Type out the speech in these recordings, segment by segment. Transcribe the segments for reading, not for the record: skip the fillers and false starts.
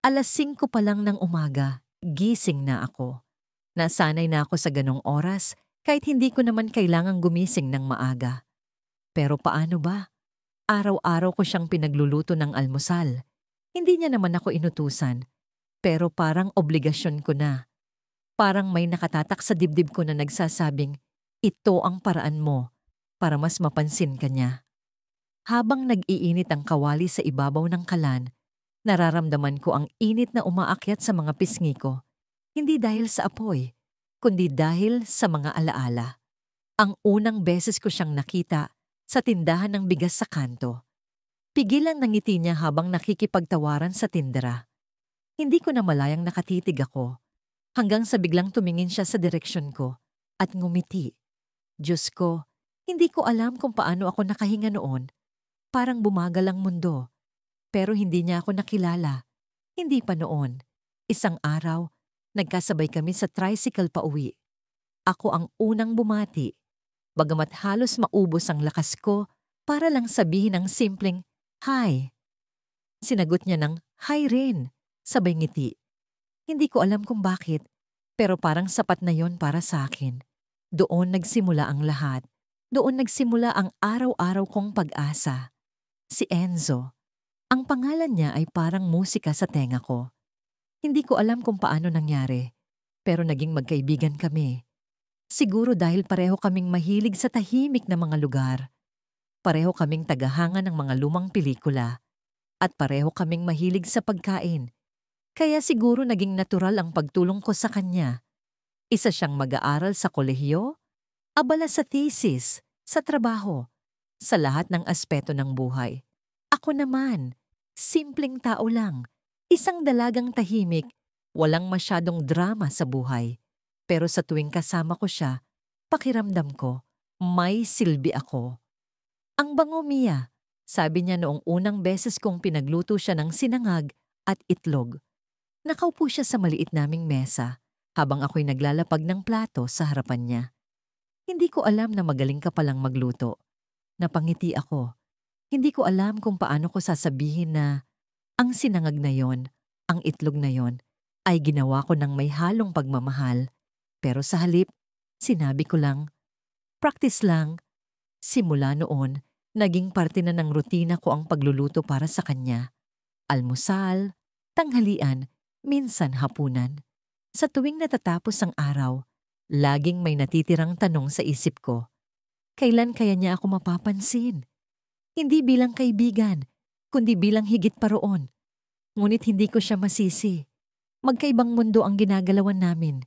5:00 pa lang ng umaga, gising na ako. Nasanay na ako sa ganong oras kahit hindi ko naman kailangang gumising ng maaga. Pero paano ba? Araw-araw ko siyang pinagluluto ng almusal. Hindi niya naman ako inutusan, pero parang obligasyon ko na. Parang may nakatatak sa dibdib ko na nagsasabing, ito ang paraan mo para mas mapansin ka niya. Habang nag-iinit ang kawali sa ibabaw ng kalan, nararamdaman ko ang init na umaakyat sa mga pisngi ko. Hindi dahil sa apoy, kundi dahil sa mga alaala. Ang unang beses ko siyang nakita sa tindahan ng bigas sa kanto. Pigilan ng ngiti niya habang nakikipagtawaran sa tindera. Hindi ko na malayang nakatitig ako, hanggang sa biglang tumingin siya sa direksyon ko at ngumiti. Diyos ko, hindi ko alam kung paano ako nakahinga noon. Parang bumagal ang mundo. Pero hindi niya ako nakilala. Hindi pa noon. Isang araw, nagkasabay kami sa tricycle pa uwi. Ako ang unang bumati. Bagamat halos maubos ang lakas ko para lang sabihin ng simpleng, "Hi." Sinagot niya ng, "Hi rin." Sabay ngiti. Hindi ko alam kung bakit, pero parang sapat na yon para sa akin. Doon nagsimula ang lahat. Doon nagsimula ang araw-araw kong pag-asa. Si Enzo. Ang pangalan niya ay parang musika sa tenga ko. Hindi ko alam kung paano nangyari, pero naging magkaibigan kami. Siguro dahil pareho kaming mahilig sa tahimik na mga lugar. Pareho kaming tagahanga ng mga lumang pelikula. At pareho kaming mahilig sa pagkain. Kaya siguro naging natural ang pagtulong ko sa kanya. Isa siyang mag-aaral sa kolehiyo, abala sa thesis, sa trabaho, sa lahat ng aspeto ng buhay. Ako naman, simpleng tao lang, isang dalagang tahimik, walang masyadong drama sa buhay. Pero sa tuwing kasama ko siya, pakiramdam ko, may silbi ako. Ang bango, Mia, sabi niya noong unang beses kong pinagluto siya ng sinangag at itlog. Nakaupo siya sa maliit naming mesa habang ako'y naglalapag ng plato sa harapan niya. Hindi ko alam na magaling ka palang magluto. Napangiti ako. Hindi ko alam kung paano ko sasabihin na ang sinangag na yon, ang itlog na yon, ay ginawa ko ng may halong pagmamahal. Pero sa halip, sinabi ko lang, practice lang. Simula noon, naging parte na ng rutina ko ang pagluluto para sa kanya. Almusal, tanghalian, minsan hapunan. Sa tuwing natatapos ang araw, laging may natitirang tanong sa isip ko. Kailan kaya niya ako mapapansin? Hindi bilang kaibigan, kundi bilang higit pa roon. Ngunit hindi ko siya masisi. Magkaibang mundo ang ginagalawan namin.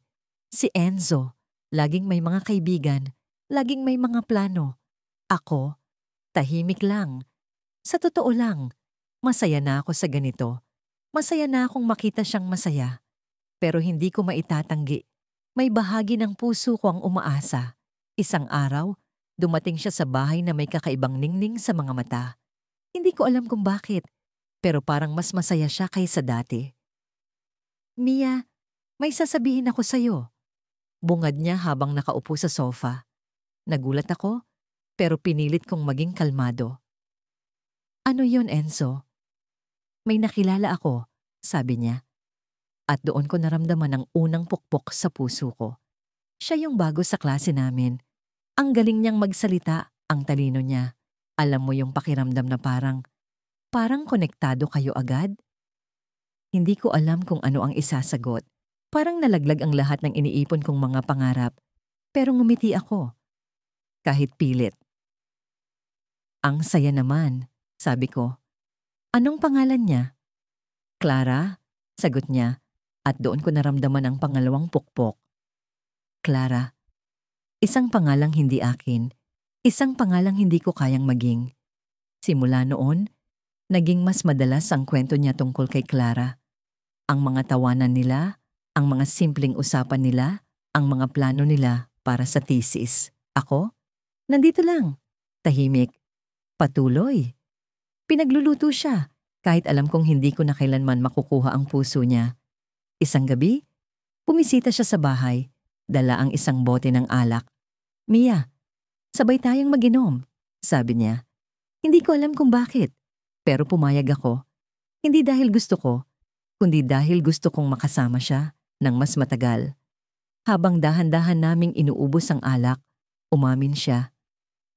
Si Enzo, laging may mga kaibigan, laging may mga plano. Ako, tahimik lang. Sa totoo lang, masaya na ako sa ganito. Masaya na akong makita siyang masaya. Pero hindi ko maitatanggi. May bahagi ng puso ko ang umaasa. Isang araw, dumating siya sa bahay na may kakaibang ningning sa mga mata. Hindi ko alam kung bakit, pero parang mas masaya siya kaysa dati. "Mia, may sasabihin ako sa'yo." Bungad niya habang nakaupo sa sofa. Nagulat ako, pero pinilit kong maging kalmado. "Ano yon, Enzo?" "May nakilala ako," sabi niya. At doon ko naramdaman ang unang pukpok sa puso ko. Siya yung bago sa klase namin. Ang galing niyang magsalita, ang talino niya. Alam mo yung pakiramdam na parang konektado kayo agad? Hindi ko alam kung ano ang isasagot. Parang nalaglag ang lahat ng iniipon kong mga pangarap. Pero ngumiti ako. Kahit pilit. "Ang saya naman," sabi ko. "Anong pangalan niya?" "Clara," sagot niya. At doon ko naramdaman ang pangalawang pukpok. Clara. Isang pangalang hindi akin. Isang pangalang hindi ko kayang maging. Simula noon, naging mas madalas ang kwento niya tungkol kay Clara. Ang mga tawanan nila, ang mga simpleng usapan nila, ang mga plano nila para sa thesis. Ako? Nandito lang. Tahimik. Patuloy. Pinagluluto siya, kahit alam kong hindi ko na kailanman makukuha ang puso niya. Isang gabi, bumisita siya sa bahay, dala ang isang bote ng alak. "Mia, sabay tayong mag-inom," sabi niya. Hindi ko alam kung bakit, pero pumayag ako. Hindi dahil gusto ko, kundi dahil gusto kong makasama siya ng mas matagal. Habang dahan-dahan naming inuubos ang alak, umamin siya.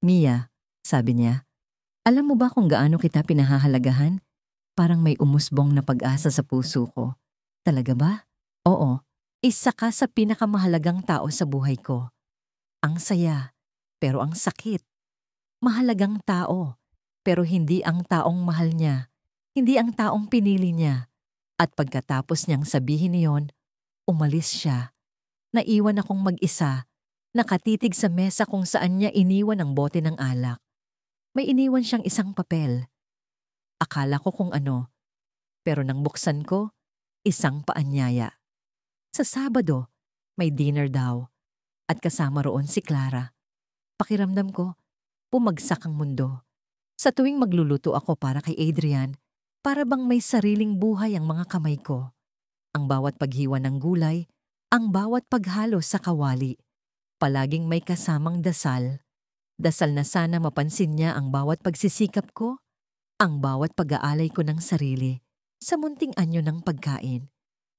Mia, sabi niya, alam mo ba kung gaano kita pinahahalagahan? Parang may umusbong na pag-asa sa puso ko. Talaga ba? Oo, isa ka sa pinakamahalagang tao sa buhay ko. Ang saya, pero ang sakit. Mahalagang tao, pero hindi ang taong mahal niya. Hindi ang taong pinili niya. At pagkatapos niyang sabihin niyon, umalis siya. Naiwan akong mag-isa, nakatitig sa mesa kung saan niya iniwan ang bote ng alak. May iniwan siyang isang papel. Akala ko kung ano, pero nang buksan ko, isang paanyaya. Sa Sabado, may dinner daw, at kasama roon si Clara. Pakiramdam ko, bumagsak ang mundo. Sa tuwing magluluto ako para kay Adrian, para bang may sariling buhay ang mga kamay ko. Ang bawat paghiwa ng gulay, ang bawat paghalo sa kawali, palaging may kasamang dasal. Dasal na sana mapansin niya ang bawat pagsisikap ko, ang bawat pag-aalay ko ng sarili, sa munting anyo ng pagkain.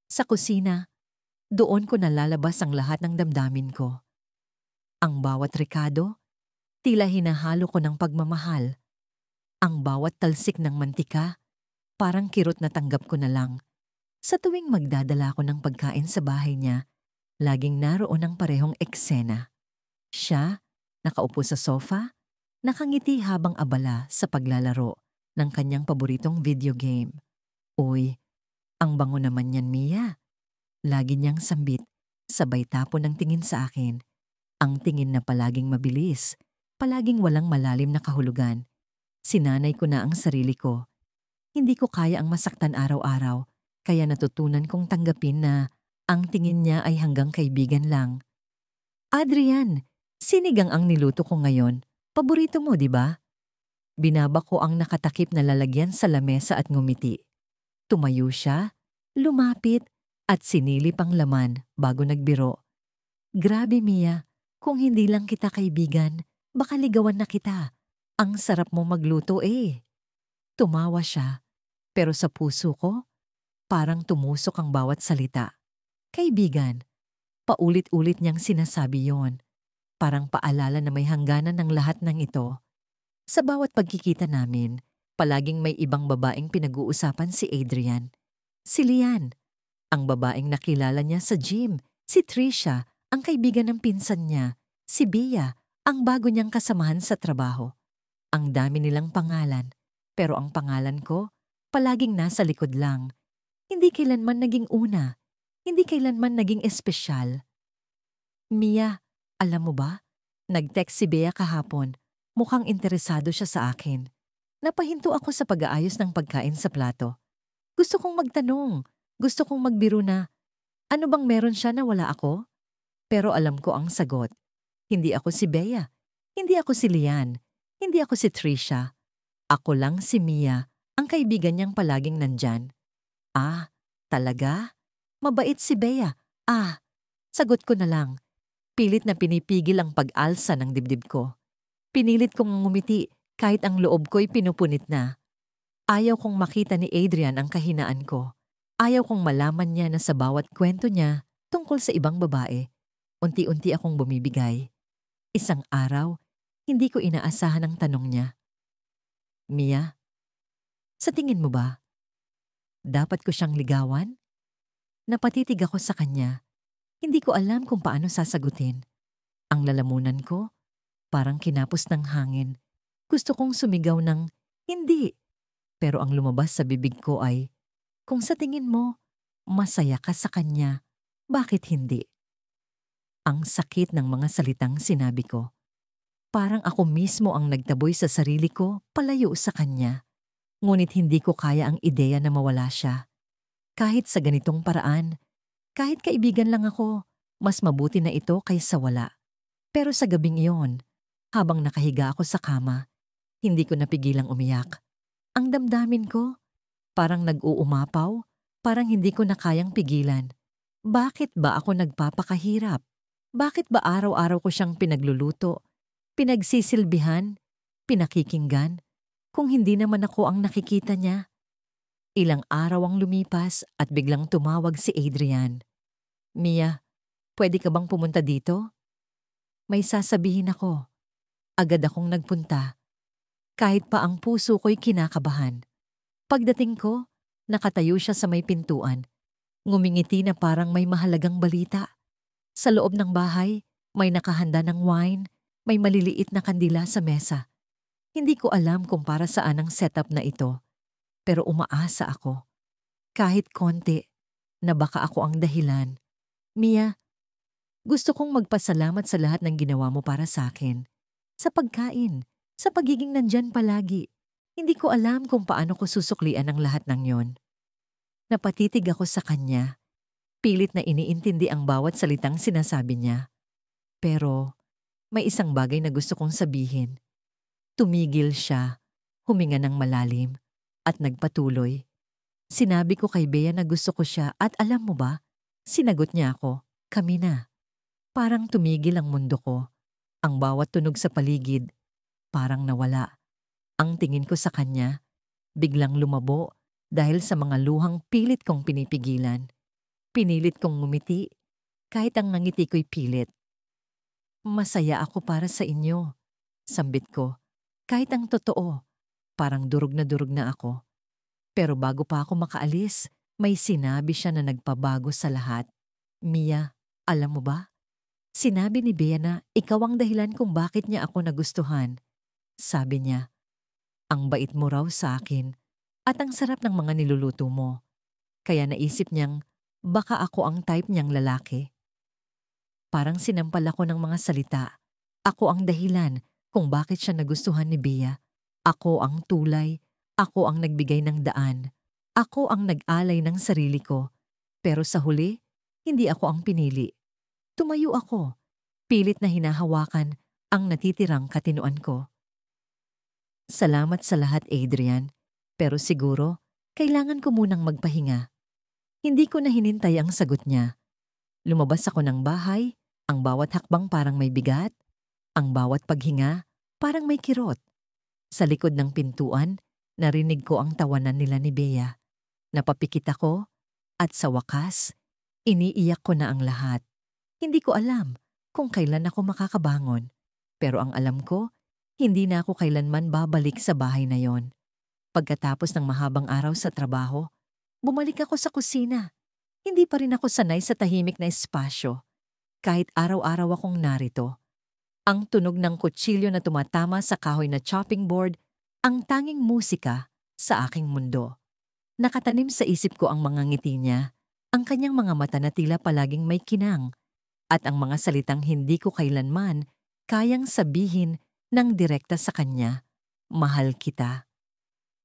Sa kusina, doon ko nalalabas ang lahat ng damdamin ko. Ang bawat rekado, tila hinahalo ko ng pagmamahal. Ang bawat talsik ng mantika, parang kirot na tanggap ko na lang. Sa tuwing magdadala ko ng pagkain sa bahay niya, laging naroon ang parehong eksena. Siya, nakaupo sa sofa, nakangiti habang abala sa paglalaro ng kanyang paboritong video game. Uy, ang bango naman yan, Mia. Lagi niyang sambit, sabay tapo ng tingin sa akin. Ang tingin na palaging mabilis, palaging walang malalim na kahulugan. Sinanay ko na ang sarili ko. Hindi ko kaya ang masaktan araw-araw, kaya natutunan kong tanggapin na ang tingin niya ay hanggang kaibigan lang. Adrian, sinigang ang niluto ko ngayon. Paborito mo, di ba? Binaba ko ang nakatakip na lalagyan sa lamesa at ngumiti. Tumayo siya, lumapit, at sinilip ang laman bago nagbiro. Grabe, Mia, kung hindi lang kita kaibigan, baka ligawan na kita. Ang sarap mo magluto eh. Tumawa siya, pero sa puso ko, parang tumusok ang bawat salita. Kaibigan, paulit-ulit niyang sinasabi yon. Parang paalala na may hangganan ng lahat ng ito. Sa bawat pagkikita namin, palaging may ibang babaeng pinag-uusapan si Adrian. Si Lian, ang babaeng nakilala niya sa gym. Si Trisha, ang kaibigan ng pinsan niya. Si Bea, ang bago niyang kasamahan sa trabaho. Ang dami nilang pangalan, pero ang pangalan ko, palaging nasa likod lang. Hindi kailanman naging una. Hindi kailanman naging espesyal. Mia, alam mo ba? Nag-text si Bea kahapon. Mukhang interesado siya sa akin. Napahinto ako sa pag-aayos ng pagkain sa plato. Gusto kong magtanong. Gusto kong magbiro na, ano bang meron siya na wala ako? Pero alam ko ang sagot. Hindi ako si Bea. Hindi ako si Lian. Hindi ako si Trisha. Ako lang si Mia, ang kaibigan niyang palaging nandyan. Ah, talaga? Mabait si Bea. Ah, sagot ko na lang. Pilit na pinipigil ang pag-alsa ng dibdib ko. Pinilit kong ngumiti kahit ang loob ko'y pinupunit na. Ayaw kong makita ni Adrian ang kahinaan ko. Ayaw kong malaman niya na sa bawat kwento niya tungkol sa ibang babae, unti-unti akong bumibigay. Isang araw, hindi ko inaasahan ang tanong niya. Mia, sa tingin mo ba, dapat ko siyang ligawan? Napatitig ako sa kanya. Hindi ko alam kung paano sasagutin. Ang lalamunan ko, parang kinapos ng hangin. Gusto kong sumigaw ng, hindi. Pero ang lumabas sa bibig ko ay, kung sa tingin mo, masaya ka sa kanya, bakit hindi? Ang sakit ng mga salitang sinabi ko. Parang ako mismo ang nagtaboy sa sarili ko palayo sa kanya. Ngunit hindi ko kaya ang ideya na mawala siya. Kahit sa ganitong paraan, kahit kaibigan lang ako, mas mabuti na ito kaysa wala. Pero sa gabing iyon, habang nakahiga ako sa kama, hindi ko napigilang umiyak. Ang damdamin ko, parang nag-uumapaw, parang hindi ko na kayang pigilan. Bakit ba ako nagpapakahirap? Bakit ba araw-araw ko siyang pinagluluto, pinagsisilbihan, pinakikinggan, kung hindi naman ako ang nakikita niya? Ilang araw ang lumipas at biglang tumawag si Adrian. Mia, pwede ka bang pumunta dito? May sasabihin ako. Agad akong nagpunta. Kahit pa ang puso ko'y kinakabahan. Pagdating ko, nakatayo siya sa may pintuan. Ngumingiti na parang may mahalagang balita. Sa loob ng bahay, may nakahanda ng wine, may maliliit na kandila sa mesa. Hindi ko alam kung para saan ang setup na ito, pero umaasa ako. Kahit konti, na baka ako ang dahilan. Mia, gusto kong magpasalamat sa lahat ng ginawa mo para sa akin. Sa pagkain, sa pagiging nandyan palagi. Hindi ko alam kung paano ko susuklian ang lahat ng yon. Napatitig ako sa kanya. Pilit na iniintindi ang bawat salitang sinasabi niya. Pero may isang bagay na gusto kong sabihin. Tumigil siya, huminga ng malalim, at nagpatuloy. Sinabi ko kay Bea na gusto ko siya at alam mo ba, sinagot niya ako, kami na. Parang tumigil ang mundo ko. Ang bawat tunog sa paligid, parang nawala. Ang tingin ko sa kanya, biglang lumabo dahil sa mga luhang pilit kong pinipigilan. Pinilit kong ngumiti, kahit ang ngiti ko'y pilit. Masaya ako para sa inyo, sambit ko. Kahit ang totoo, parang durog na ako. Pero bago pa ako makaalis, may sinabi siya na nagpabago sa lahat. Mia, alam mo ba? Sinabi ni Bea na ikaw ang dahilan kung bakit niya ako nagustuhan. Sabi niya, ang bait mo raw sa akin at ang sarap ng mga niluluto mo. Kaya naisip niyang baka ako ang type niyang lalaki. Parang sinampal ako ng mga salita. Ako ang dahilan kung bakit siya nagustuhan ni Bea. Ako ang tulay. Ako ang nagbigay ng daan. Ako ang nag-alay ng sarili ko. Pero sa huli, hindi ako ang pinili. Tumayo ako. Pilit na hinahawakan ang natitirang katinuan ko. Salamat sa lahat, Adrian. Pero siguro, kailangan ko munang magpahinga. Hindi ko na hinintay ang sagot niya. Lumabas ako ng bahay, ang bawat hakbang parang may bigat, ang bawat paghinga parang may kirot. Sa likod ng pintuan, narinig ko ang tawanan nila ni Bea. Napapikit ako at sa wakas, iniiyak ko na ang lahat. Hindi ko alam kung kailan ako makakabangon, pero ang alam ko, hindi na ako kailanman babalik sa bahay na yon. Pagkatapos ng mahabang araw sa trabaho, bumalik ako sa kusina. Hindi pa rin ako sanay sa tahimik na espasyo. Kahit araw-araw akong narito. Ang tunog ng kutsilyo na tumatama sa kahoy na chopping board, ang tanging musika sa aking mundo. Nakatanim sa isip ko ang mga ngiti niya, ang kanyang mga mata na tila palaging may kinang, at ang mga salitang hindi ko kailanman kayang sabihin ng direkta sa kanya, mahal kita.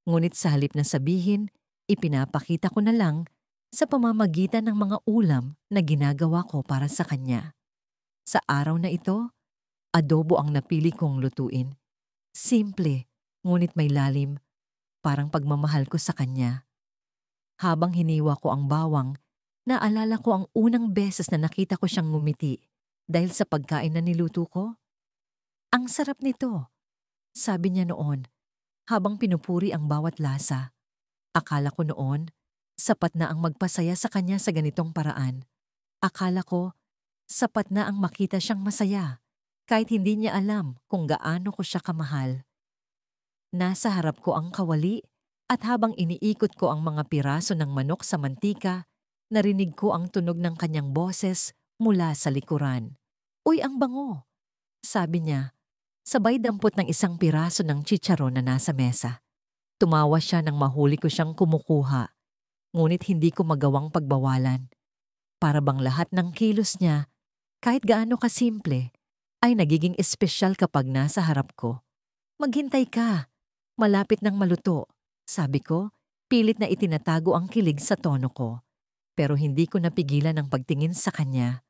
Ngunit sa halip na sabihin, ipinapakita ko na lang sa pamamagitan ng mga ulam na ginagawa ko para sa kanya. Sa araw na ito, adobo ang napili kong lutuin. Simple, ngunit may lalim, parang pagmamahal ko sa kanya. Habang hiniwa ko ang bawang, naalala ko ang unang beses na nakita ko siyang ngumiti dahil sa pagkain na niluto ko. Ang sarap nito, sabi niya noon, habang pinupuri ang bawat lasa. Akala ko noon, sapat na ang magpasaya sa kanya sa ganitong paraan. Akala ko, sapat na ang makita siyang masaya, kahit hindi niya alam kung gaano ko siya kamahal. Nasa harap ko ang kawali at habang iniikot ko ang mga piraso ng manok sa mantika, narinig ko ang tunog ng kanyang boses mula sa likuran. Uy, ang bango! Sabi niya, sabay dampot ng isang piraso ng chicharon na nasa mesa. Tumawa siya nang mahuli ko siyang kumukuha, ngunit hindi ko magawang pagbawalan. Para bang lahat ng kilos niya, kahit gaano kasimple, ay nagiging espesyal kapag nasa harap ko. Maghintay ka, malapit nang maluto, sabi ko, pilit na itinatago ang kilig sa tono ko. Pero hindi ko napigilan ang pagtingin sa kanya.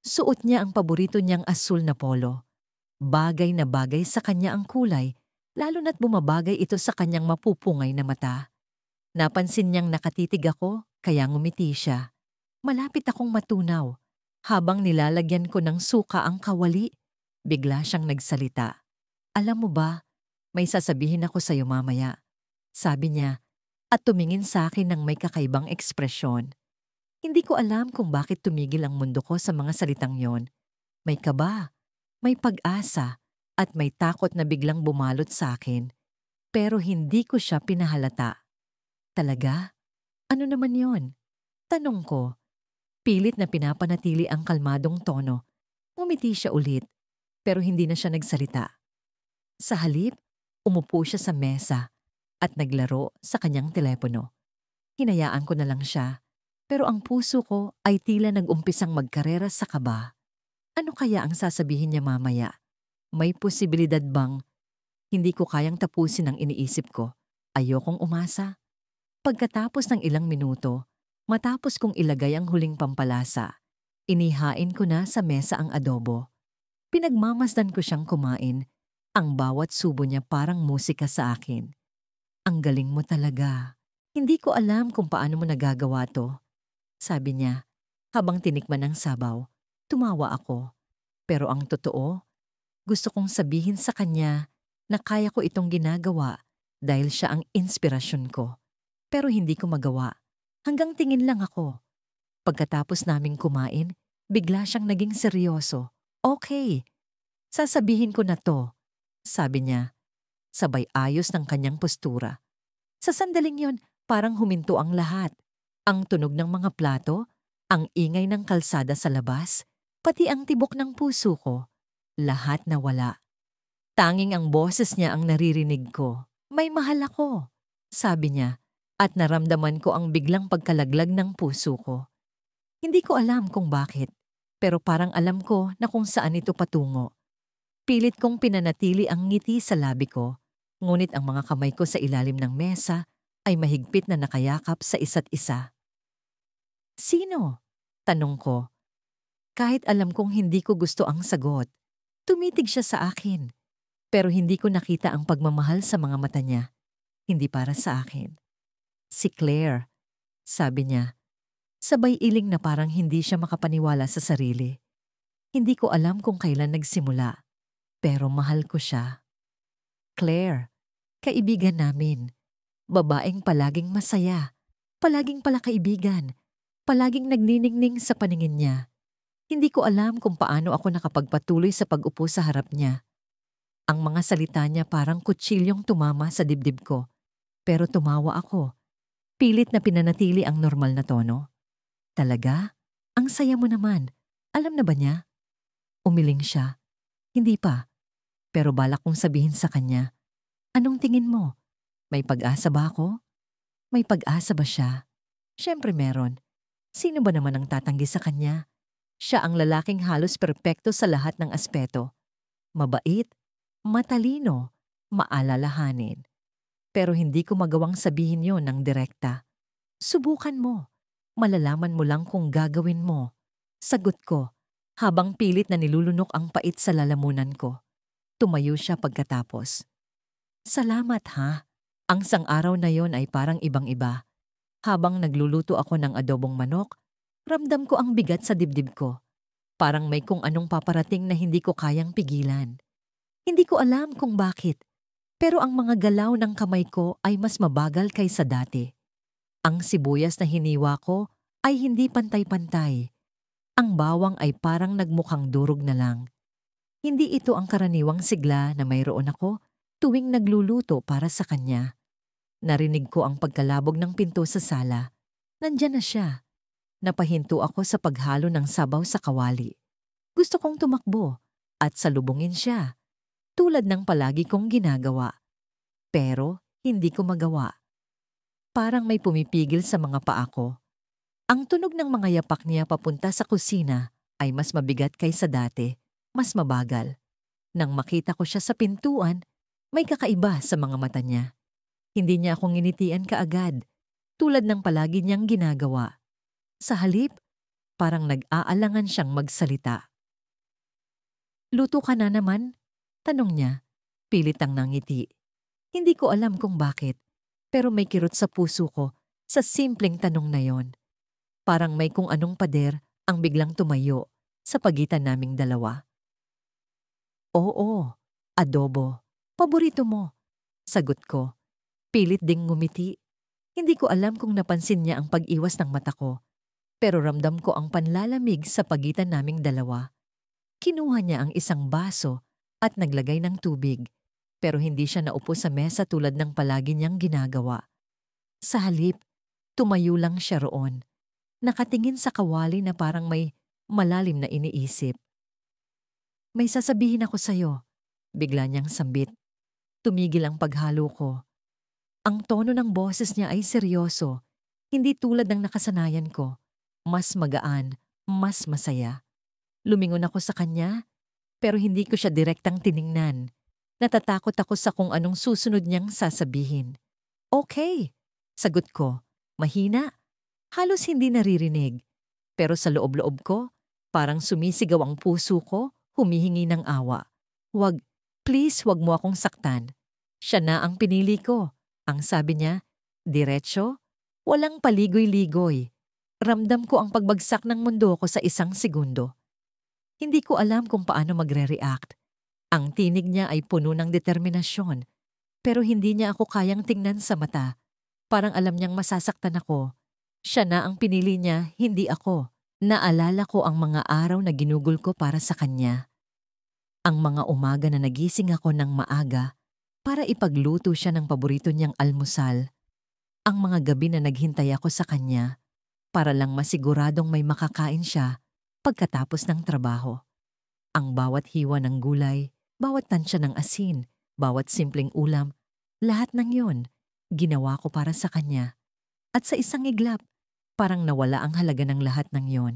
Suot niya ang paborito niyang asul na polo. Bagay na bagay sa kanya ang kulay, lalo na't bumabagay ito sa kanyang mapupungay na mata. Napansin niyang nakatitig ako, kaya ngumiti siya. Malapit akong matunaw. Habang nilalagyan ko ng suka ang kawali, bigla siyang nagsalita. Alam mo ba, may sasabihin ako sa'yo mamaya. Sabi niya, at tumingin sa akin ng may kakaibang ekspresyon. Hindi ko alam kung bakit tumigil ang mundo ko sa mga salitang yon. May kaba, may pag-asa, at may takot na biglang bumalot sa akin. Pero hindi ko siya pinahalata. Talaga? Ano naman yon? Tanong ko. Pilit na pinapanatili ang kalmadong tono. Ngumiti siya ulit, pero hindi na siya nagsalita. Sa halip, umupo siya sa mesa at naglaro sa kanyang telepono. Hinayaan ko na lang siya, pero ang puso ko ay tila nag-umpisang magkarera sa kaba. Ano kaya ang sasabihin niya mamaya? May posibilidad bang hindi ko kayang tapusin ang iniisip ko? Ayokong umasa. Pagkatapos ng ilang minuto, matapos kong ilagay ang huling pampalasa, inihain ko na sa mesa ang adobo. Pinagmamasdan ko siyang kumain. Ang bawat subo niya parang musika sa akin. Ang galing mo talaga. Hindi ko alam kung paano mo nagagawa to. Sabi niya, habang tinikman ng sabaw. Tumawa ako. Pero ang totoo, gusto kong sabihin sa kanya na kaya ko itong ginagawa dahil siya ang inspirasyon ko. Pero hindi ko magawa. Hanggang tingin lang ako. Pagkatapos naming kumain, bigla siyang naging seryoso. Okay, sasabihin ko na to, sabi niya. Sabay ayos ng kanyang postura. Sa sandaling yon, parang huminto ang lahat. Ang tunog ng mga plato, ang ingay ng kalsada sa labas, pati ang tibok ng puso ko. Lahat nawala. Tanging ang boses niya ang naririnig ko. May mahal ako, sabi niya, at naramdaman ko ang biglang pagkalaglag ng puso ko. Hindi ko alam kung bakit, pero parang alam ko na kung saan ito patungo. Pilit kong pinanatili ang ngiti sa labi ko, ngunit ang mga kamay ko sa ilalim ng mesa ay mahigpit na nakayakap sa isa't isa. Sino? Tanong ko. Kahit alam kong hindi ko gusto ang sagot, tumitig siya sa akin. Pero hindi ko nakita ang pagmamahal sa mga mata niya. Hindi para sa akin. Si Claire, sabi niya. Sabay iling na parang hindi siya makapaniwala sa sarili. Hindi ko alam kung kailan nagsimula, pero mahal ko siya. Claire, kaibigan namin. Babaeng palaging masaya, palaging palakaibigan, palaging nagniningning sa paningin niya. Hindi ko alam kung paano ako nakapagpatuloy sa pag-upo sa harap niya. Ang mga salita niya parang kutsilyong tumama sa dibdib ko, pero tumawa ako. Pilit na pinanatili ang normal na tono. Talaga? Ang saya mo naman. Alam na ba niya? Umiling siya. Hindi pa. Pero balak kong sabihin sa kanya, anong tingin mo? May pag-asa ba ako? May pag-asa ba siya? Siyempre meron. Sino ba naman ang tatanggi sa kanya? Siya ang lalaking halos perpekto sa lahat ng aspeto. Mabait, matalino, maalalahanin. Pero hindi ko magawang sabihin yon ng direkta. Subukan mo. Malalaman mo lang kung gagawin mo. Sagot ko, habang pilit na nilulunok ang pait sa lalamunan ko. Tumayo siya pagkatapos. Salamat ha. Ang sang-araw na yon ay parang ibang-iba. Habang nagluluto ako ng adobong manok, ramdam ko ang bigat sa dibdib ko. Parang may kung anong paparating na hindi ko kayang pigilan. Hindi ko alam kung bakit, pero ang mga galaw ng kamay ko ay mas mabagal kaysa dati. Ang sibuyas na hiniwa ko ay hindi pantay-pantay. Ang bawang ay parang nagmukhang durog na lang. Hindi ito ang karaniwang sigla na mayroon ako tuwing nagluluto para sa kanya. Narinig ko ang pagkalabog ng pinto sa sala. Nandyan na siya. Napahinto ako sa paghalo ng sabaw sa kawali. Gusto kong tumakbo at salubungin siya, tulad ng palagi kong ginagawa. Pero hindi ko magawa. Parang may pumipigil sa mga paa ko. Ang tunog ng mga yapak niya papunta sa kusina ay mas mabigat kaysa dati, mas mabagal. Nang makita ko siya sa pintuan, may kakaiba sa mga mata niya. Hindi niya akong nginitian kaagad, tulad ng palagi niyang ginagawa. Sa halip, parang nag-aalangan siyang magsalita. Luto ka na naman? Tanong niya, pilit ang nangiti. Hindi ko alam kung bakit, pero may kirot sa puso ko sa simpleng tanong na yon. Parang may kung anong pader ang biglang tumayo sa pagitan naming dalawa. Oo, adobo. Paborito mo. Sagot ko. Pilit ding ngumiti. Hindi ko alam kung napansin niya ang pag-iwas ng mata ko, pero ramdam ko ang panlalamig sa pagitan naming dalawa. Kinuha niya ang isang baso at naglagay ng tubig, pero hindi siya naupo sa mesa tulad ng palagi niyang ginagawa. Sa halip, tumayo lang siya roon, nakatingin sa kawali na parang may malalim na iniisip. "May sasabihin ako sa'yo," bigla niyang sambit. Tumigil ang paghalo ko. Ang tono ng boses niya ay seryoso, hindi tulad ng nakasanayan ko. Mas magaan, mas masaya. Lumingon ako sa kanya, pero hindi ko siya direktang tiningnan. Natatakot ako sa kung anong susunod niyang sasabihin. "Okay," sagot ko. Mahina, halos hindi naririnig. Pero sa loob-loob ko, parang sumisigaw ang puso ko, humihingi ng awa. "Wag, please wag mo akong saktan. Siya na ang pinili ko." Ang sabi niya, diretso, walang paligoy-ligoy. Ramdam ko ang pagbagsak ng mundo ko sa isang segundo. Hindi ko alam kung paano magre-react. Ang tinig niya ay puno ng determinasyon, pero hindi niya ako kayang tingnan sa mata. Parang alam niyang masasaktan ako. Siya na ang pinili niya, hindi ako. Naalala ko ang mga araw na ginugol ko para sa kanya. Ang mga umaga na nagising ako ng maaga para ipagluto siya ng paborito niyang almusal. Ang mga gabi na naghintay ako sa kanya para lang masiguradong may makakain siya pagkatapos ng trabaho. Ang bawat hiwa ng gulay, bawat tansya ng asin, bawat simpleng ulam, lahat ng yon, ginawa ko para sa kanya. At sa isang iglap, parang nawala ang halaga ng lahat ng yon.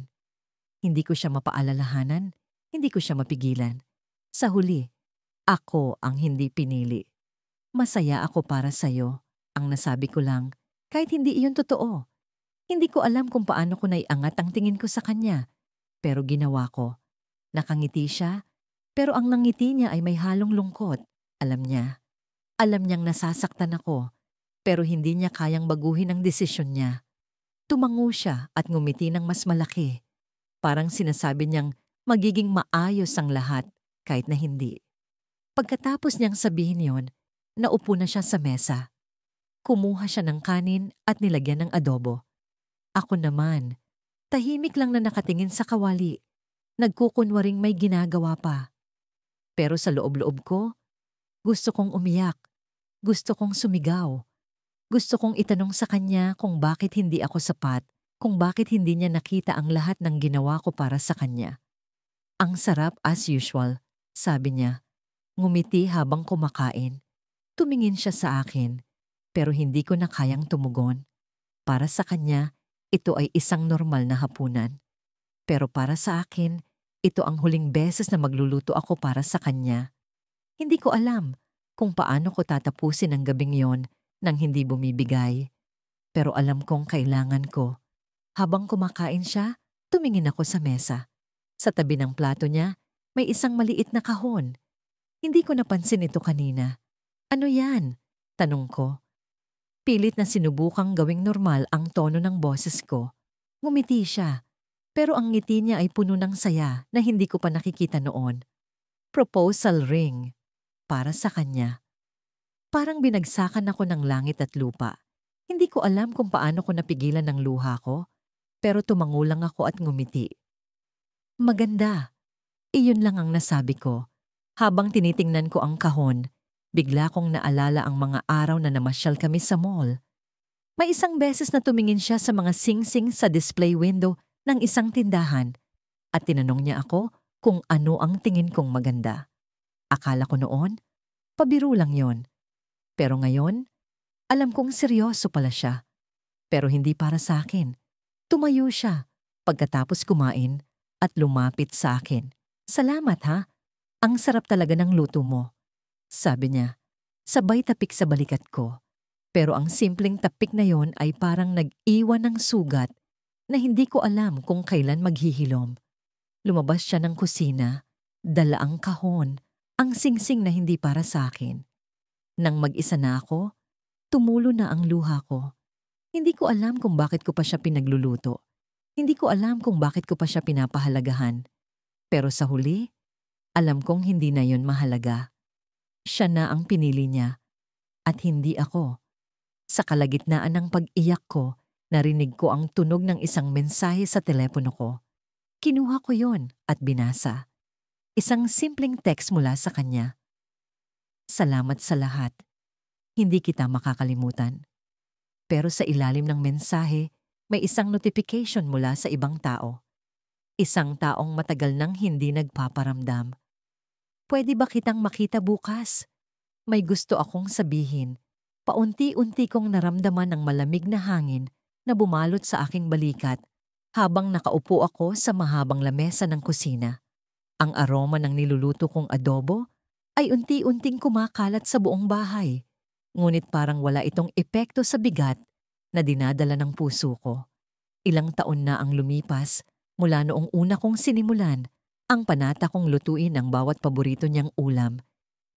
Hindi ko siya mapaalalahanan, hindi ko siya mapigilan. Sa huli, ako ang hindi pinili. "Masaya ako para sa'yo," ang nasabi ko lang, kahit hindi iyon totoo. Hindi ko alam kung paano ko naiangat ang tingin ko sa kanya, pero ginawa ko. Nakangiti siya, pero ang nangiti niya ay may halong lungkot. Alam niya. Alam niyang nasasaktan ako, pero hindi niya kayang baguhin ang desisyon niya. Tumango siya at ngumiti ng mas malaki. Parang sinasabi niyang magiging maayos ang lahat kahit na hindi. Pagkatapos niyang sabihin yon, naupo na siya sa mesa. Kumuha siya ng kanin at nilagyan ng adobo. Ako naman, tahimik lang na nakatingin sa kawali. Nagkukunwaring may ginagawa pa. Pero sa loob-loob ko, gusto kong umiyak. Gusto kong sumigaw. Gusto kong itanong sa kanya kung bakit hindi ako sapat, kung bakit hindi niya nakita ang lahat ng ginawa ko para sa kanya. "Ang sarap as usual," sabi niya. Ngumiti habang kumakain. Tumingin siya sa akin, pero hindi ko na kayang tumugon. Para sa kanya, ito ay isang normal na hapunan. Pero para sa akin, ito ang huling beses na magluluto ako para sa kanya. Hindi ko alam kung paano ko tatapusin ang gabing yon nang hindi bumibigay. Pero alam kong kailangan ko. Habang kumakain siya, tumingin ako sa mesa. Sa tabi ng plato niya, may isang maliit na kahon. Hindi ko napansin ito kanina. "Ano yan?" tanong ko. Pilit na sinubukang gawing normal ang tono ng boses ko. Ngumiti siya, pero ang ngiti niya ay puno ng saya na hindi ko pa nakikita noon. Proposal ring. Para sa kanya. Parang binagsakan ako ng langit at lupa. Hindi ko alam kung paano ko napigilan ng luha ko, pero tumango lang ako at ngumiti. "Maganda." Iyon lang ang nasabi ko. Habang tinitingnan ko ang kahon, bigla kong naalala ang mga araw na namasyal kami sa mall. May isang beses na tumingin siya sa mga sing-sing sa display window ng isang tindahan at tinanong niya ako kung ano ang tingin kong maganda. Akala ko noon, pabiro lang yon. Pero ngayon, alam kong seryoso pala siya. Pero hindi para sa akin. Tumayo siya pagkatapos kumain at lumapit sa akin. "Salamat ha, ang sarap talaga ng luto mo," sabi niya. Sabay tapik sa balikat ko. Pero ang simpleng tapik na yon ay parang nag-iwan ng sugat na hindi ko alam kung kailan maghihilom. Lumabas siya ng kusina, dala ang kahon, ang singsing na hindi para sa akin. Nang mag-isa na ako, tumulo na ang luha ko. Hindi ko alam kung bakit ko pa siya pinagluluto. Hindi ko alam kung bakit ko pa siya pinapahalagahan. Pero sa huli, alam kong hindi na yon mahalaga. Siya na ang pinili niya at hindi ako. Sa kalagitnaan ng pag-iyak ko, narinig ko ang tunog ng isang mensahe sa telepono ko. Kinuha ko yon at binasa. Isang simpleng text mula sa kanya. Salamat sa lahat. Hindi kita makakalimutan. Pero sa ilalim ng mensahe, may isang notification mula sa ibang tao. Isang taong matagal nang hindi nagpaparamdam. Pwede ba kitang makita bukas? May gusto akong sabihin. Paunti-unti kong naramdaman ang malamig na hangin na bumalot sa aking balikat habang nakaupo ako sa mahabang lamesa ng kusina. Ang aroma ng niluluto kong adobo ay unti-unting kumakalat sa buong bahay. Ngunit parang wala itong epekto sa bigat na dinadala ng puso ko. Ilang taon na ang lumipas mula noong una kong sinimulan ang panata kong lutuin ang bawat paborito niyang ulam.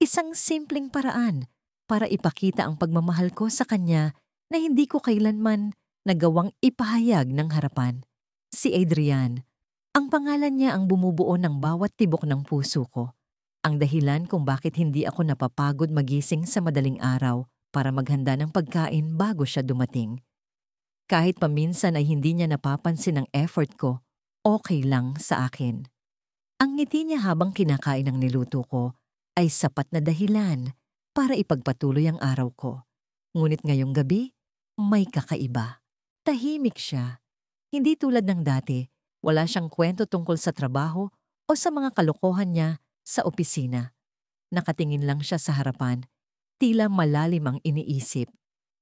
Isang simpleng paraan para ipakita ang pagmamahal ko sa kanya na hindi ko kailanman nagawang ipahayag ng harapan. Si Adrian. Ang pangalan niya ang bumubuo ng bawat tibok ng puso ko. Ang dahilan kung bakit hindi ako napapagod magising sa madaling araw para maghanda ng pagkain bago siya dumating. Kahit paminsan ay hindi niya napapansin ang effort ko, okay lang sa akin. Ang ngiti niya habang kinakain ang niluto ko ay sapat na dahilan para ipagpatuloy ang araw ko. Ngunit ngayong gabi, may kakaiba. Tahimik siya. Hindi tulad ng dati. Wala siyang kwento tungkol sa trabaho o sa mga kalokohan niya sa opisina. Nakatingin lang siya sa harapan, tila malalim ang iniisip.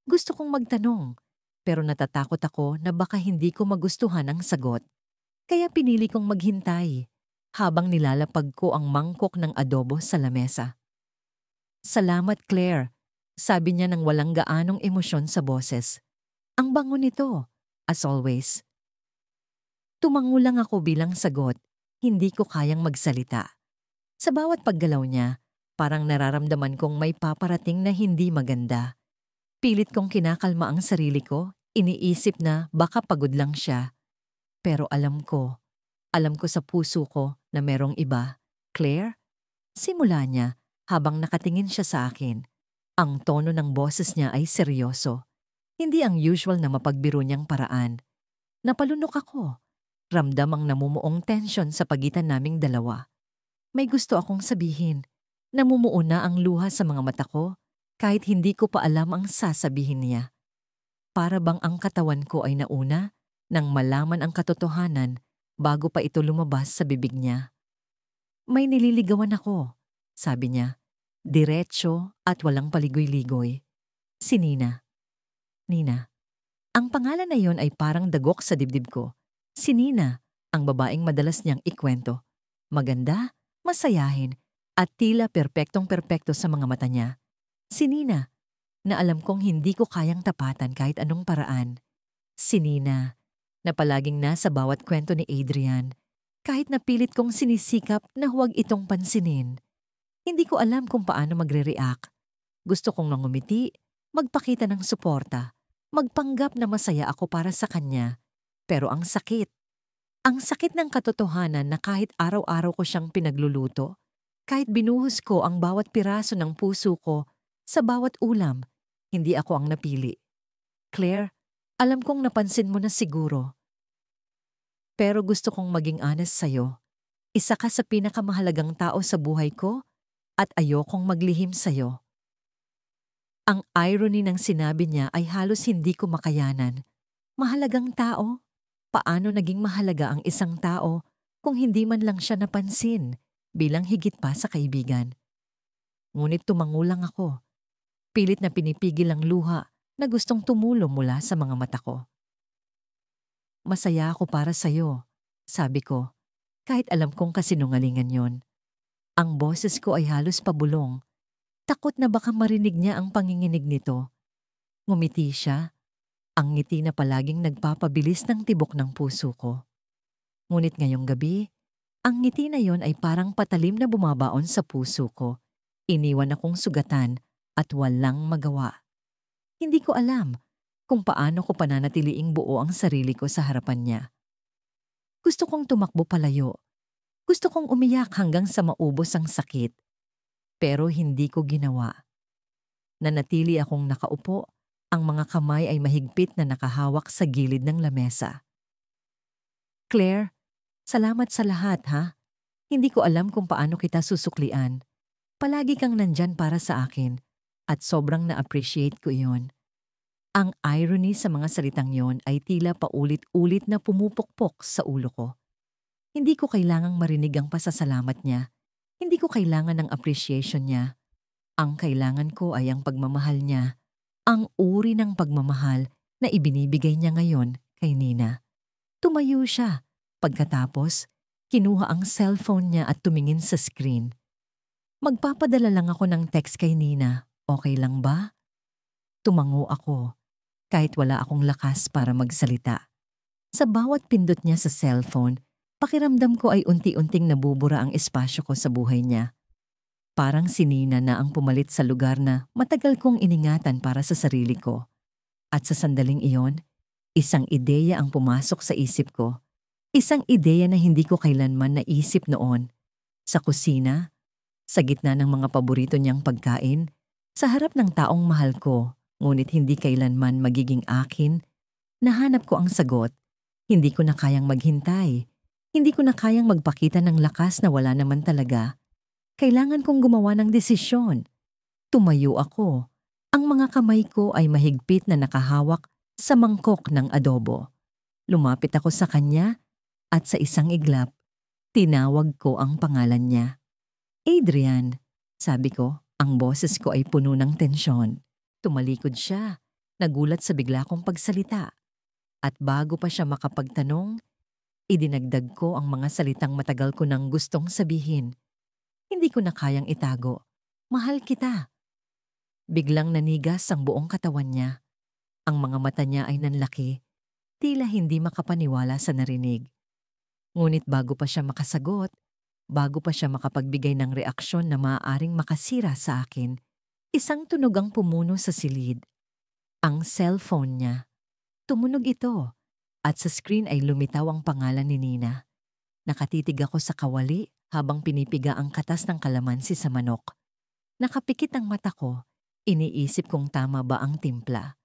Gusto kong magtanong, pero natatakot ako na baka hindi ko magustuhan ang sagot. Kaya pinili kong maghintay habang nilalapag ko ang mangkok ng adobo sa lamesa. Salamat, Claire, sabi niya nang walang gaanong emosyon sa boses. Ang bango nito, as always. Tumango lang ako bilang sagot, hindi ko kayang magsalita. Sa bawat paggalaw niya, parang nararamdaman kong may paparating na hindi maganda. Pilit kong kinakalma ang sarili ko, iniisip na baka pagod lang siya. Pero alam ko sa puso ko na merong iba. Claire? Simula niya habang nakatingin siya sa akin. Ang tono ng boses niya ay seryoso. Hindi ang usual na mapagbiro niyang paraan. Napalunok ako. Ramdam ang namumuong tensyon sa pagitan naming dalawa. May gusto akong sabihin. Namumuo na ang luha sa mga mata ko kahit hindi ko pa alam ang sasabihin niya. Para bang ang katawan ko ay nauna nang malaman ang katotohanan bago pa ito lumabas sa bibig niya. May nililigawan ako, sabi niya. Diretso at walang paligoy-ligoy. Si Nina. Nina. Ang pangalan na yon ay parang dagok sa dibdib ko. Si Nina, ang babaeng madalas niyang ikwento. Maganda, masayahin, at tila perpektong-perpekto sa mga mata niya. Si Nina, na alam kong hindi ko kayang tapatan kahit anong paraan. Si Nina, na palaging nasa bawat kwento ni Adrian, kahit napilit kong sinisikap na huwag itong pansinin. Hindi ko alam kung paano magre-react. Gusto kong nangumiti, magpakita ng suporta, magpanggap na masaya ako para sa kanya. Pero ang sakit ng katotohanan na kahit araw-araw ko siyang pinagluluto, kahit binuhos ko ang bawat piraso ng puso ko sa bawat ulam, hindi ako ang napili. Claire, alam kong napansin mo na siguro. Pero gusto kong maging honest sa'yo. Isa ka sa pinakamahalagang tao sa buhay ko at ayokong maglihim sa'yo. Ang irony ng sinabi niya ay halos hindi ko makayanan. Mahalagang tao? Paano naging mahalaga ang isang tao kung hindi man lang siya napansin bilang higit pa sa kaibigan? Ngunit tumango lang ako. Pilit na pinipigil ang luha na gustong tumulo mula sa mga mata ko. Masaya ako para sa'yo, sabi ko, kahit alam kong kasinungalingan yon. Ang boses ko ay halos pabulong. Takot na baka marinig niya ang panginginig nito. Ngumiti siya. Ang ngiti na palaging nagpapabilis ng tibok ng puso ko. Ngunit ngayong gabi, ang ngiti na yon ay parang patalim na bumabaon sa puso ko. Iniwan akong sugatan at walang magawa. Hindi ko alam kung paano ko pananatiliing buo ang sarili ko sa harapan niya. Gusto kong tumakbo palayo. Gusto kong umiyak hanggang sa maubos ang sakit. Pero hindi ko ginawa. Nanatili akong nakaupo Ang mga kamay ay mahigpit na nakahawak sa gilid ng lamesa. Claire, salamat sa lahat ha. Hindi ko alam kung paano kita susuklian. Palagi kang nandyan para sa akin at sobrang na-appreciate ko iyon. Ang irony sa mga salitang yon ay tila paulit-ulit na pumupukpok sa ulo ko. Hindi ko kailangang marinig ang pasasalamat niya. Hindi ko kailangan ng appreciation niya. Ang kailangan ko ay ang pagmamahal niya. Ang uri ng pagmamahal na ibinibigay niya ngayon kay Nina. Tumayo siya. Pagkatapos, kinuha ang cellphone niya at tumingin sa screen. Magpapadala lang ako ng text kay Nina. Okay lang ba? Tumango ako. Kahit wala akong lakas para magsalita. Sa bawat pindot niya sa cellphone, pakiramdam ko ay unti-unting nabubura ang espasyo ko sa buhay niya. Parang si Nina na ang pumalit sa lugar na matagal kong iningatan para sa sarili ko. At sa sandaling iyon, isang ideya ang pumasok sa isip ko. Isang ideya na hindi ko kailanman naisip noon. Sa kusina, sa gitna ng mga paborito niyang pagkain, sa harap ng taong mahal ko, ngunit hindi kailanman magiging akin, nahanap ko ang sagot. Hindi ko na kayang maghintay. Hindi ko na kayang magpakita ng lakas na wala naman talaga. Kailangan kong gumawa ng desisyon. Tumayo ako. Ang mga kamay ko ay mahigpit na nakahawak sa mangkok ng adobo. Lumapit ako sa kanya at sa isang iglap, tinawag ko ang pangalan niya. Adrian, sabi ko, ang boses ko ay puno ng tensyon. Tumalikod siya, nagulat sa bigla kong pagsalita. At bago pa siya makapagtanong, idinagdag ko ang mga salitang matagal ko nang gustong sabihin. Hindi ko na kayang itago. Mahal kita. Biglang nanigas ang buong katawan niya. Ang mga mata niya ay nanlaki, tila hindi makapaniwala sa narinig. Ngunit bago pa siya makasagot, bago pa siya makapagbigay ng reaksyon na maaaring makasira sa akin, isang tunog ang pumuno sa silid. Ang cellphone niya. Tumunog ito at sa screen ay lumitaw ang pangalan ni Nina. Nakatitig ako sa kawali habang pinipiga ang katas ng kalamansi sa manok. Nakapikit ang mata ko, iniisip kung tama ba ang timpla.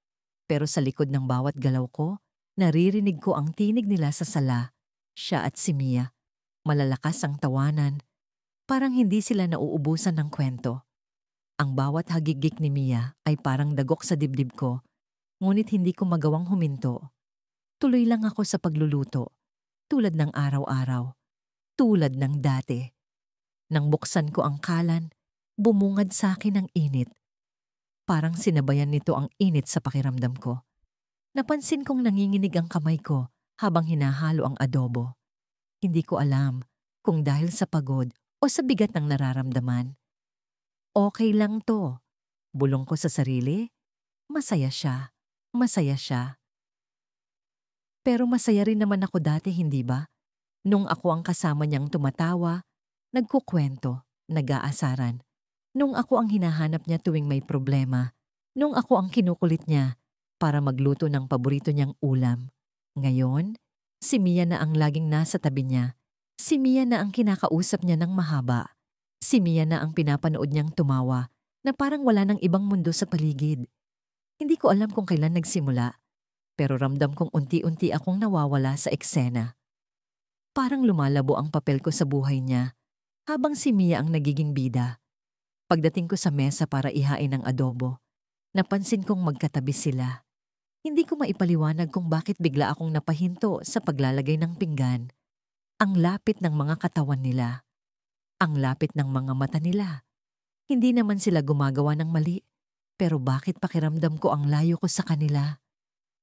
Pero sa likod ng bawat galaw ko, naririnig ko ang tinig nila sa sala, siya at si Mia. Malalakas ang tawanan, parang hindi sila nauubusan ng kwento. Ang bawat hagigik ni Mia ay parang dagok sa dibdib ko, ngunit hindi ko magawang huminto. Tuloy lang ako sa pagluluto, tulad ng araw-araw, tulad ng dati. Nang buksan ko ang kalan, bumungad sa akin ang init. Parang sinabayan nito ang init sa pakiramdam ko. Napansin kong nanginginig ang kamay ko habang hinahalo ang adobo. Hindi ko alam kung dahil sa pagod o sa bigat ng nararamdaman. Okay lang to. Bulong ko sa sarili. Masaya siya. Masaya siya. Pero masaya rin naman ako dati, hindi ba? Nung ako ang kasama niyang tumatawa, nagkukwento, nag-aasaran. Nung ako ang hinahanap niya tuwing may problema. Nung ako ang kinukulit niya para magluto ng paborito niyang ulam. Ngayon, si Mia na ang laging nasa tabi niya. Si Mia na ang kinakausap niya ng mahaba. Si Mia na ang pinapanood niyang tumawa na parang wala ng ibang mundo sa paligid. Hindi ko alam kung kailan nagsimula, pero ramdam kong unti-unti akong nawawala sa eksena. Parang lumalabo ang papel ko sa buhay niya habang si Mia ang nagiging bida. Pagdating ko sa mesa para ihain ang adobo, napansin kong magkatabi sila. Hindi ko maipaliwanag kung bakit bigla akong napahinto sa paglalagay ng pinggan. Ang lapit ng mga katawan nila. Ang lapit ng mga mata nila. Hindi naman sila gumagawa ng mali, pero bakit pakiramdam ko ang layo ko sa kanila?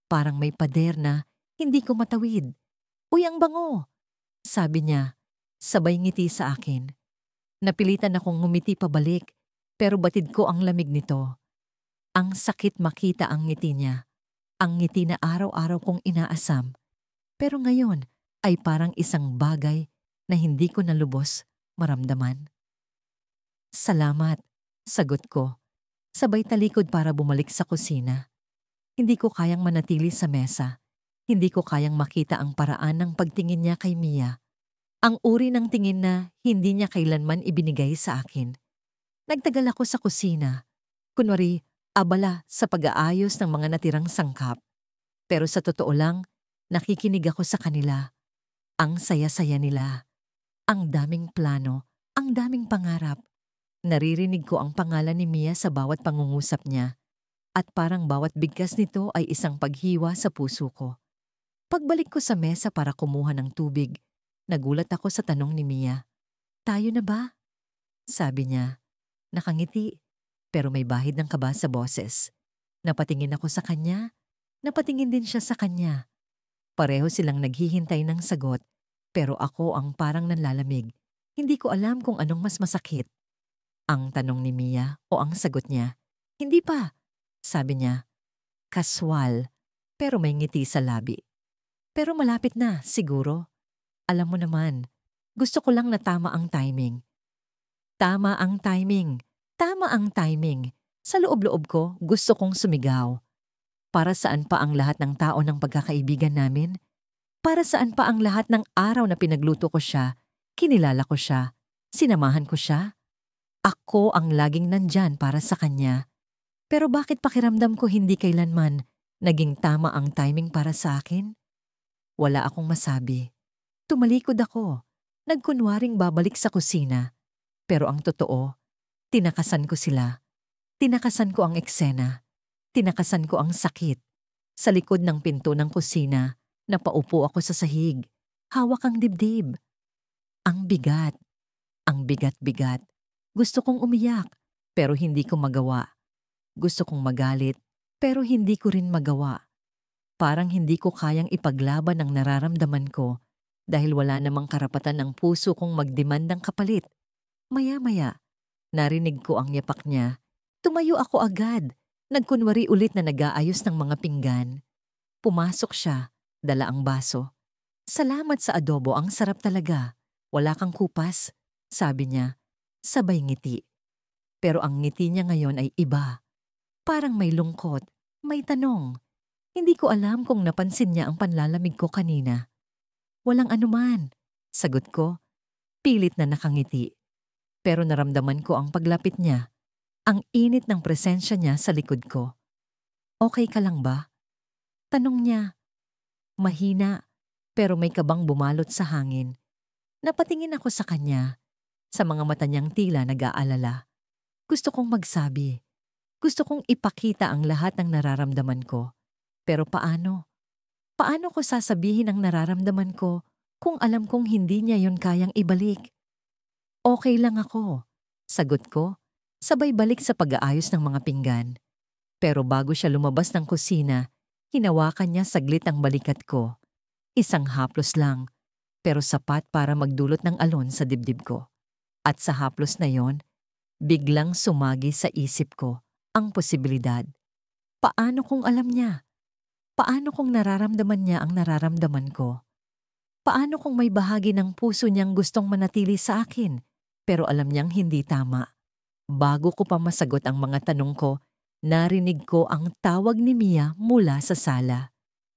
Parang may pader na hindi ko matawid. Uy, ang bango! Sabi niya, sabay ngiti sa akin. Napilitan akong ngumiti pabalik, pero batid ko ang lamig nito. Ang sakit makita ang ngiti niya. Ang ngiti na araw-araw kong inaasam. Pero ngayon ay parang isang bagay na hindi ko nalubos maramdaman. Salamat, sagot ko. Sabay talikod para bumalik sa kusina. Hindi ko kayang manatili sa mesa. Hindi ko kayang makita ang paraan ng pagtingin niya kay Mia. Ang uri ng tingin na hindi niya kailanman ibinigay sa akin. Nagtagal ako sa kusina. Kunwari, abala sa pag-aayos ng mga natirang sangkap. Pero sa totoo lang, nakikinig ako sa kanila. Ang saya-saya nila. Ang daming plano, ang daming pangarap. Naririnig ko ang pangalan ni Mia sa bawat pangungusap niya at parang bawat bigkas nito ay isang paghiwa sa puso ko. Pagbalik ko sa mesa para kumuha ng tubig, nagulat ako sa tanong ni Mia. Tayo na ba? Sabi niya. Nakangiti, pero may bahid ng kaba sa boses. Napatingin ako sa kanya, napatingin din siya sa kanya. Pareho silang naghihintay ng sagot, pero ako ang parang nanlalamig. Hindi ko alam kung anong mas masakit. Ang tanong ni Mia o ang sagot niya. Hindi pa, sabi niya. Kaswal, pero may ngiti sa labi. Pero malapit na, siguro. Alam mo naman, gusto ko lang na tama ang timing. Tama ang timing. Tama ang timing. Sa loob-loob ko, gusto kong sumigaw. Para saan pa ang lahat ng tao ng pagkakaibigan namin? Para saan pa ang lahat ng araw na pinagluto ko siya, kinilala ko siya, sinamahan ko siya? Ako ang laging nandyan para sa kanya. Pero bakit pakiramdam ko hindi kailanman naging tama ang timing para sa akin? Wala akong masabi. Tumalikod ako. Nagkunwaring babalik sa kusina. Pero ang totoo, tinakasan ko sila. Tinakasan ko ang eksena. Tinakasan ko ang sakit. Sa likod ng pinto ng kusina, napaupo ako sa sahig. Hawak ang dibdib. Ang bigat. Ang bigat-bigat. Gusto kong umiyak, pero hindi ko magawa. Gusto kong magalit, pero hindi ko rin magawa. Parang hindi ko kayang ipaglaban ang nararamdaman ko dahil wala namang karapatan ng puso kong magdemand ng kapalit. Maya-maya, narinig ko ang yapak niya. Tumayo ako agad. Nagkunwari ulit na nag-aayos ng mga pinggan. Pumasok siya, dala ang baso. Salamat sa adobo, ang sarap talaga. Wala kang kupas, sabi niya. Sabay ngiti. Pero ang ngiti niya ngayon ay iba. Parang may lungkot, may tanong. Hindi ko alam kung napansin niya ang panlalamig ko kanina. Walang anuman, sagot ko. Pilit na nakangiti. Pero naramdaman ko ang paglapit niya. Ang init ng presensya niya sa likod ko. Okay ka lang ba? Tanong niya. Mahina, pero may kabang bumalot sa hangin. Napatingin ako sa kanya. Sa mga mata niyang tila nag-aalala. Gusto kong magsabi. Gusto kong ipakita ang lahat ng nararamdaman ko. Pero paano? Paano ko sasabihin ang nararamdaman ko kung alam kong hindi niya yun kayang ibalik? Okay lang ako, sagot ko, sabay balik sa pag-aayos ng mga pinggan. Pero bago siya lumabas ng kusina, hinawakan niya saglit ang balikat ko. Isang haplos lang, pero sapat para magdulot ng alon sa dibdib ko. At sa haplos na yon, biglang sumagi sa isip ko ang posibilidad. Paano kung alam niya? Paano kung nararamdaman niya ang nararamdaman ko? Paano kung may bahagi ng puso niyang gustong manatili sa akin, pero alam niyang hindi tama? Bago ko pa masagot ang mga tanong ko, narinig ko ang tawag ni Mia mula sa sala.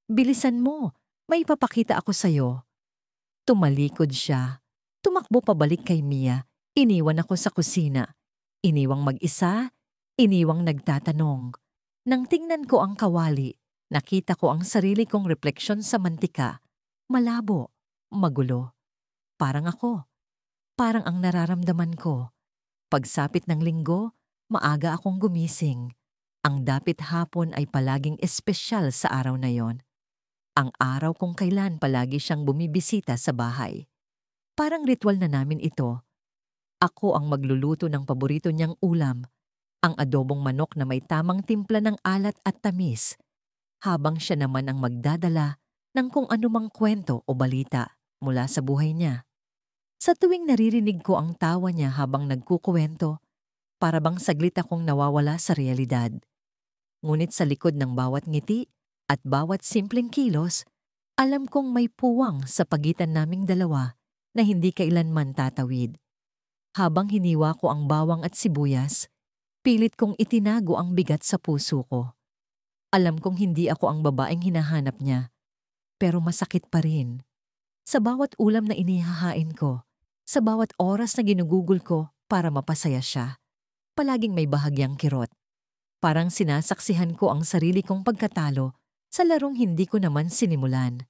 Bilisan mo, may papakita ako sa'yo. Tumalikod siya. Tumakbo pabalik kay Mia. Iniwan ako sa kusina. Iniwang mag-isa, iniwang nagtatanong. Nang tingnan ko ang kawali, nakita ko ang sarili kong refleksyon sa mantika. Malabo, magulo. Parang ako. Parang ang nararamdaman ko. Pagsapit ng linggo, maaga akong gumising. Ang dapit hapon ay palaging espesyal sa araw na yon. Ang araw kung kailan palagi siyang bumibisita sa bahay. Parang ritual na namin ito. Ako ang magluluto ng paborito niyang ulam, ang adobong manok na may tamang timpla ng alat at tamis, habang siya naman ang magdadala ng kung anumang kwento o balita mula sa buhay niya. Sa tuwing naririnig ko ang tawa niya habang nagkukuwento, para bang saglit akong nawawala sa realidad. Ngunit sa likod ng bawat ngiti at bawat simpleng kilos, alam kong may puwang sa pagitan naming dalawa na hindi kailanman tatawid. Habang hiniwa ko ang bawang at sibuyas, pilit kong itinago ang bigat sa puso ko. Alam kong hindi ako ang babaeng hinahanap niya, pero masakit pa rin. Sa bawat ulam na inihahain ko, sa bawat oras na ginugugol ko para mapasaya siya, palaging may bahagyang kirot. Parang sinasaksihan ko ang sarili kong pagkatalo sa larong hindi ko naman sinimulan.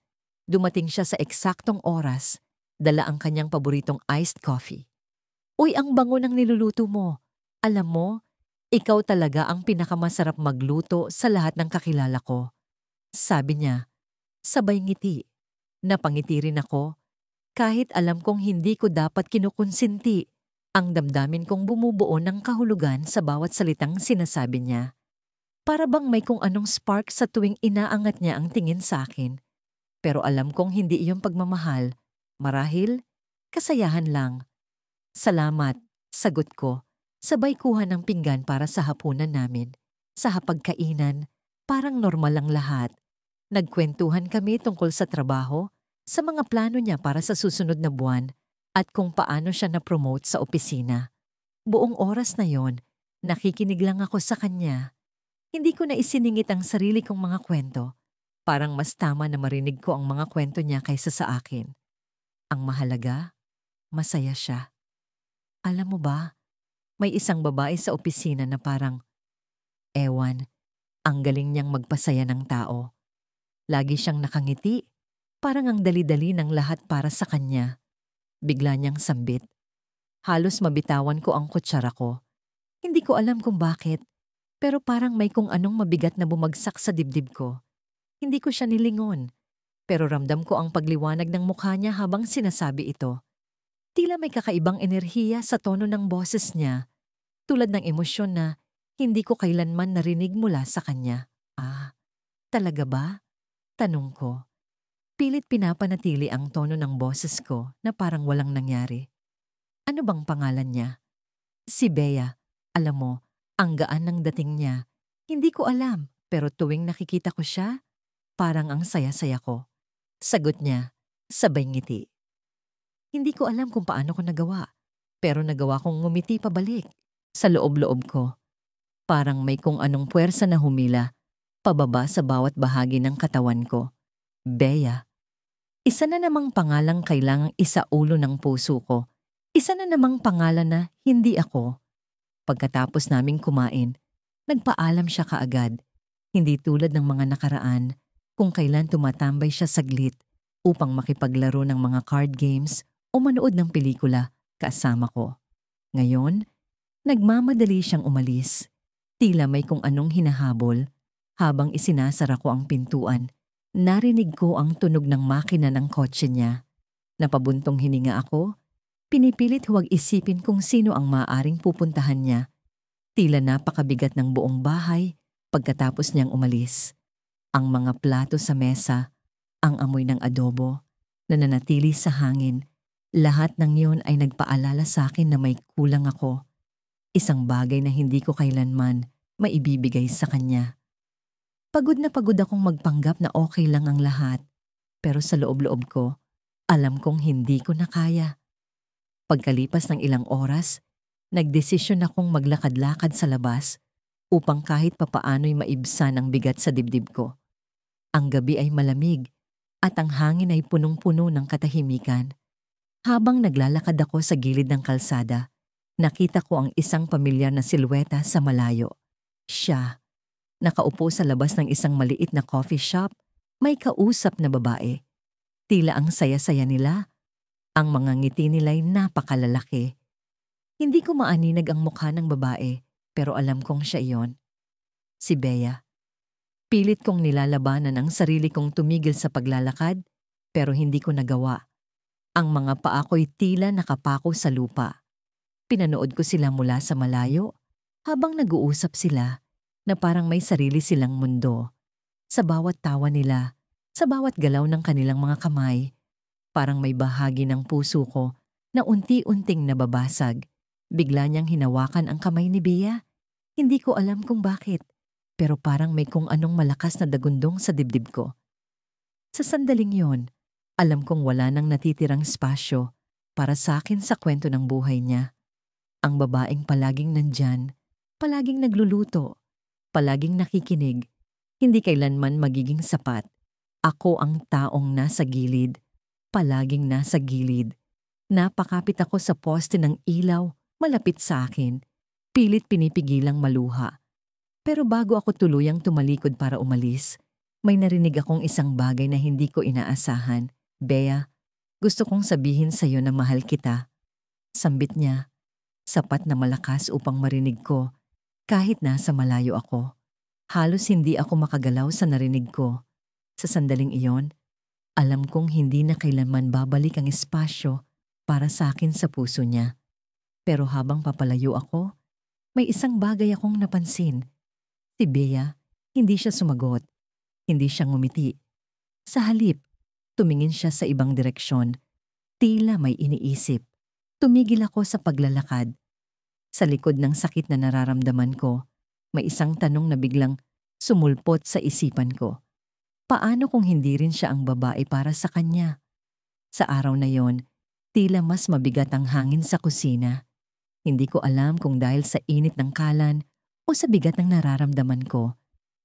Dumating siya sa eksaktong oras, dala ang kanyang paboritong iced coffee. Uy, ang bango ng niluluto mo. Alam mo, ikaw talaga ang pinakamasarap magluto sa lahat ng kakilala ko. Sabi niya, sabay ngiti. Napangiti rin ako, kahit alam kong hindi ko dapat kinukonsinti ang damdamin kong bumubuo ng kahulugan sa bawat salitang sinasabi niya. Para bang may kung anong spark sa tuwing inaangat niya ang tingin sa akin. Pero alam kong hindi iyong pagmamahal. Marahil, kasayahan lang. Salamat, sagot ko. Sabay kuha ng pinggan para sa hapunan namin. Sa hapagkainan, parang normal lang lahat. Nagkwentuhan kami tungkol sa trabaho, sa mga plano niya para sa susunod na buwan, at kung paano siya na-promote sa opisina. Buong oras na yon, nakikinig lang ako sa kanya. Hindi ko na isiningit ang sarili kong mga kwento. Parang mas tama na marinig ko ang mga kwento niya kaysa sa akin. Ang mahalaga, masaya siya. Alam mo ba, may isang babae sa opisina na parang, ewan, ang galing niyang magpasaya ng tao. Lagi siyang nakangiti, parang ang dali-dali ng lahat para sa kanya. Bigla niyang sambit. Halos mabitawan ko ang kutsara ko. Hindi ko alam kung bakit, pero parang may kung anong mabigat na bumagsak sa dibdib ko. Hindi ko siya nilingon, pero ramdam ko ang pagliwanag ng mukha niya habang sinasabi ito. Tila may kakaibang enerhiya sa tono ng boses niya, tulad ng emosyon na hindi ko kailanman narinig mula sa kanya. Ah, talaga ba? Tanong ko. Pilit pinapanatili ang tono ng boses ko na parang walang nangyari. Ano bang pangalan niya? Si Bea. Alam mo, ang gaan ng dating niya. Hindi ko alam, pero tuwing nakikita ko siya, parang ang saya-saya ko. Sagot niya, sabay ngiti. Hindi ko alam kung paano ko nagawa, pero nagawa kong ngumiti pabalik. Sa loob-loob ko, parang may kung anong puwersa na humila, pababa sa bawat bahagi ng katawan ko. Bea. Isa na namang pangalang kailangang isaulo ng puso ko. Isa na namang pangalan na hindi ako. Pagkatapos naming kumain, nagpaalam siya kaagad. Hindi tulad ng mga nakaraan kung kailan tumatambay siya saglit upang makipaglaro ng mga card games o manood ng pelikula kasama ko. Ngayon, nagmamadali siyang umalis. Tila may kung anong hinahabol. Habang isinasara ko ang pintuan, narinig ko ang tunog ng makina ng kotse niya. Napabuntong hininga ako, pinipilit huwag isipin kung sino ang maaaring pupuntahan niya. Tila napakabigat ng buong bahay pagkatapos niyang umalis. Ang mga plato sa mesa, ang amoy ng adobo, na nanatili sa hangin, lahat ng iyon ay nagpaalala sa akin na may kulang ako. Isang bagay na hindi ko kailanman maibibigay sa kanya. Pagod na pagod akong magpanggap na okay lang ang lahat, pero sa loob-loob ko, alam kong hindi ko na kaya. Pagkalipas ng ilang oras, nagdesisyon akong maglakad-lakad sa labas upang kahit papaano'y maibsan ang bigat sa dibdib ko. Ang gabi ay malamig at ang hangin ay punong-puno ng katahimikan. Habang naglalakad ako sa gilid ng kalsada, nakita ko ang isang pamilyar na silweta sa malayo. Siya, nakaupo sa labas ng isang maliit na coffee shop, may kausap na babae. Tila ang saya-saya nila. Ang mga ngiti nila'y napakalalaki. Hindi ko maaninag ang mukha ng babae, pero alam kong siya iyon. Si Bea. Pilit kong nilalabanan ang sarili kong tumigil sa paglalakad, pero hindi ko nagawa. Ang mga paa ko'y tila nakapako sa lupa. Pinanood ko sila mula sa malayo, habang nag-uusap sila, na parang may sarili silang mundo. Sa bawat tawa nila, sa bawat galaw ng kanilang mga kamay, parang may bahagi ng puso ko na unti-unting nababasag. Bigla niyang hinawakan ang kamay ni Bea. Hindi ko alam kung bakit, pero parang may kung anong malakas na dagundong sa dibdib ko. Sa sandaling yon, alam kong wala nang natitirang espasyo para sa akin sa kwento ng buhay niya. Ang babaeng palaging nandyan, palaging nagluluto, palaging nakikinig, hindi kailanman magiging sapat. Ako ang taong nasa gilid, palaging nasa gilid. Napakapit ako sa poste ng ilaw, malapit sa akin. Pilit pinipigilang maluha. Pero bago ako tuluyang tumalikod para umalis, may narinig akong isang bagay na hindi ko inaasahan. Bea, gusto kong sabihin sa'yo na mahal kita. Sambit niya, sapat na malakas upang marinig ko kahit nasa malayo ako. Halos hindi ako makagalaw sa narinig ko. Sa sandaling iyon, alam kong hindi na kailanman babalik ang espasyo para sa akin sa puso niya. Pero habang papalayo ako, may isang bagay akong napansin. Si Bea, hindi siya sumagot, hindi siya ngumiti. Sa halip, tumingin siya sa ibang direksyon, tila may iniisip. Tumigil ako sa paglalakad. Sa likod ng sakit na nararamdaman ko, may isang tanong na biglang sumulpot sa isipan ko. Paano kung hindi rin siya ang babae para sa kanya? Sa araw na yon, tila mas mabigat ang hangin sa kusina. Hindi ko alam kung dahil sa init ng kalan o sa bigat ng nararamdaman ko,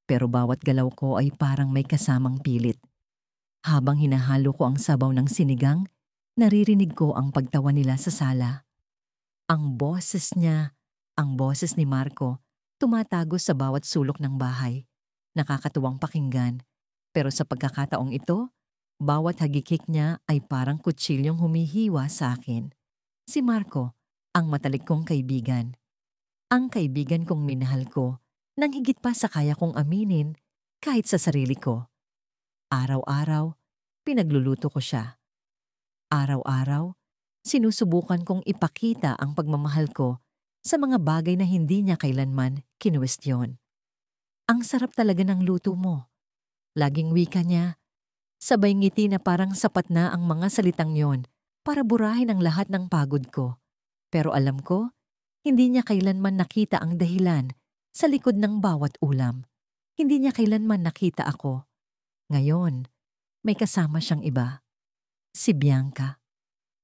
pero bawat galaw ko ay parang may kasamang pilit. Habang hinahalo ko ang sabaw ng sinigang, naririnig ko ang pagtawa nila sa sala. Ang boses niya, ang boses ni Marco, tumatago sa bawat sulok ng bahay. Nakakatuwang pakinggan, pero sa pagkakataong ito, bawat hagikik niya ay parang kutsilyong humihiwa sa akin. Si Marco, ang matalik kong kaibigan. Ang kaibigan kong minahal ko, nang higit pa sa kaya kong aminin kahit sa sarili ko. Araw-araw, pinagluluto ko siya. Araw-araw, sinusubukan kong ipakita ang pagmamahal ko sa mga bagay na hindi niya kailanman kinuwestiyon. Ang sarap talaga ng luto mo. Laging wika niya, sabay ngiti na parang sapat na ang mga salitang yon para burahin ang lahat ng pagod ko. Pero alam ko, hindi niya kailanman nakita ang dahilan sa likod ng bawat ulam. Hindi niya kailanman nakita ako. Ngayon, may kasama siyang iba. Si Bianca.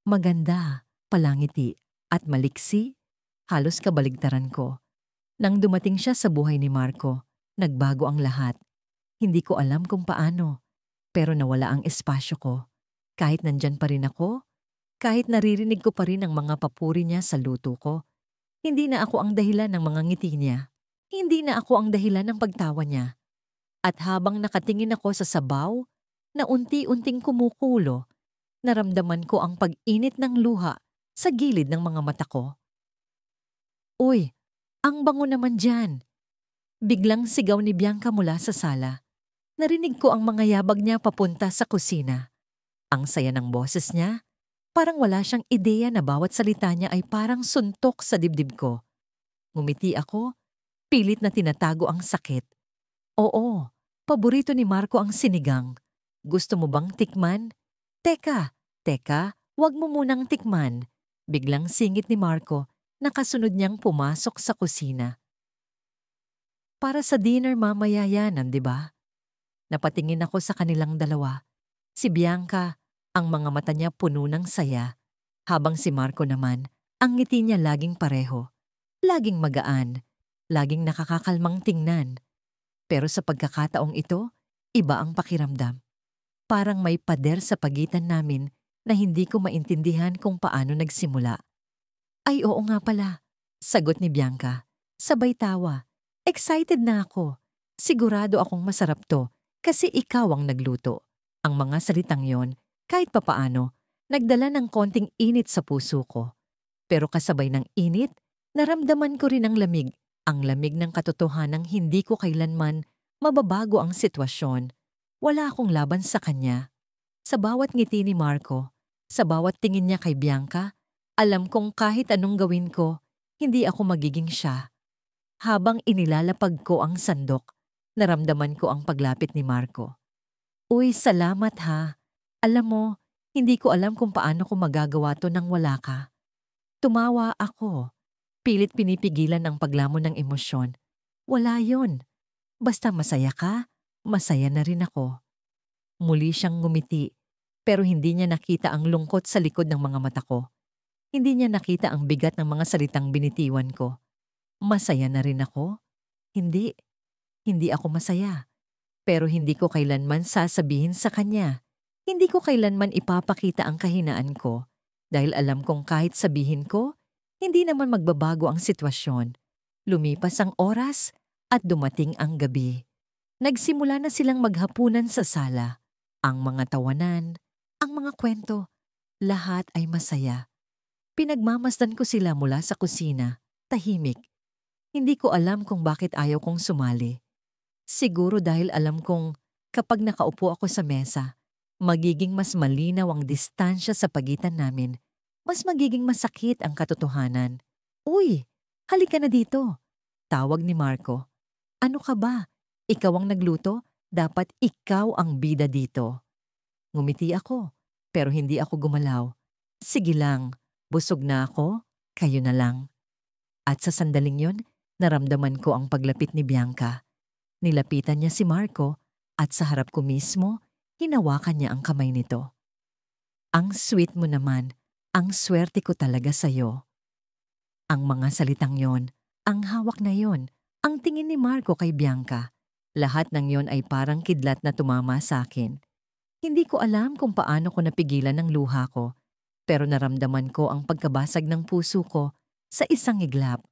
Maganda, palangiti, at maliksi, halos kabaligtaran ko. Nang dumating siya sa buhay ni Marco, nagbago ang lahat. Hindi ko alam kung paano, pero nawala ang espasyo ko. Kahit nandyan pa rin ako, kahit naririnig ko pa rin ang mga papuri niya sa luto ko, hindi na ako ang dahilan ng mga ngiti niya. Hindi na ako ang dahilan ng pagtawa niya. At habang nakatingin ako sa sabaw na unti-unting kumukulo, naramdaman ko ang pag-init ng luha sa gilid ng mga mata ko. Uy, ang bango naman dyan! Biglang sigaw ni Bianca mula sa sala. Narinig ko ang mga yabag niya papunta sa kusina. Ang saya ng boses niya, parang wala siyang ideya na bawat salita niya ay parang suntok sa dibdib ko. Ngumiti ako, pilit na tinatago ang sakit. Oo, paborito ni Marco ang sinigang. Gusto mo bang tikman? Teka, wag mo munang tikman. Biglang singit ni Marco, nakasunod niyang pumasok sa kusina. Para sa dinner mamaya yan, di ba? Napatingin ako sa kanilang dalawa. Si Bianca, ang mga mata niya puno ng saya, habang si Marco naman, ang ngiti niya laging pareho. Laging magaan, laging nakakakalmang tingnan. Pero sa pagkakataong ito, iba ang pakiramdam. Parang may pader sa pagitan namin na hindi ko maintindihan kung paano nagsimula. Ay oo nga pala, sagot ni Bianca. Sabay tawa. Excited na ako. Sigurado akong masarap to kasi ikaw ang nagluto. Ang mga salitang yon, kahit papaano, nagdala ng konting init sa puso ko. Pero kasabay ng init, naramdaman ko rin ang lamig ng katotohanang hindi ko kailanman mababago ang sitwasyon. Wala akong laban sa kanya. Sa bawat ngiti ni Marco, sa bawat tingin niya kay Bianca, alam kong kahit anong gawin ko, hindi ako magiging siya. Habang inilalapag ko ang sandok, naramdaman ko ang paglapit ni Marco. Uy, salamat ha. Alam mo, hindi ko alam kung paano ko magagawa to nang wala ka. Tumawa ako. Pilit pinipigilan ang paglamon ng emosyon. Wala yon. Basta masaya ka, masaya na rin ako. Muli siyang ngumiti, pero hindi niya nakita ang lungkot sa likod ng mga mata ko. Hindi niya nakita ang bigat ng mga salitang binitiwan ko. Masaya na rin ako? Hindi. Hindi ako masaya. Pero hindi ko kailanman sasabihin sa kanya. Hindi ko kailanman ipapakita ang kahinaan ko. Dahil alam kong kahit sabihin ko, hindi naman magbabago ang sitwasyon. Lumipas ang oras, At dumating ang gabi. Nagsimula na silang maghapunan sa sala. Ang mga tawanan, ang mga kwento, lahat ay masaya. Pinagmamasdan ko sila mula sa kusina, tahimik. Hindi ko alam kung bakit ayaw kong sumali. Siguro dahil alam kong kapag nakaupo ako sa mesa, magiging mas malinaw ang distansya sa pagitan namin. Mas magiging masakit ang katotohanan. Uy, halika na dito. Tawag ni Marco. Ano ka ba? Ikaw ang nagluto? Dapat ikaw ang bida dito. Ngumiti ako, pero hindi ako gumalaw. Sige lang, busog na ako, kayo na lang. At sa sandaling yon, naramdaman ko ang paglapit ni Bianca. Nilapitan niya si Marco at sa harap ko mismo, hinawakan niya ang kamay nito. Ang sweet mo naman, ang swerte ko talaga sa'yo. Ang mga salitang yon, ang hawak na yon, ang tingin ni Marco kay Bianca, lahat ng yon ay parang kidlat na tumama sa akin. Hindi ko alam kung paano ko napigilan ng luha ko, pero naramdaman ko ang pagkabasag ng puso ko sa isang iglap.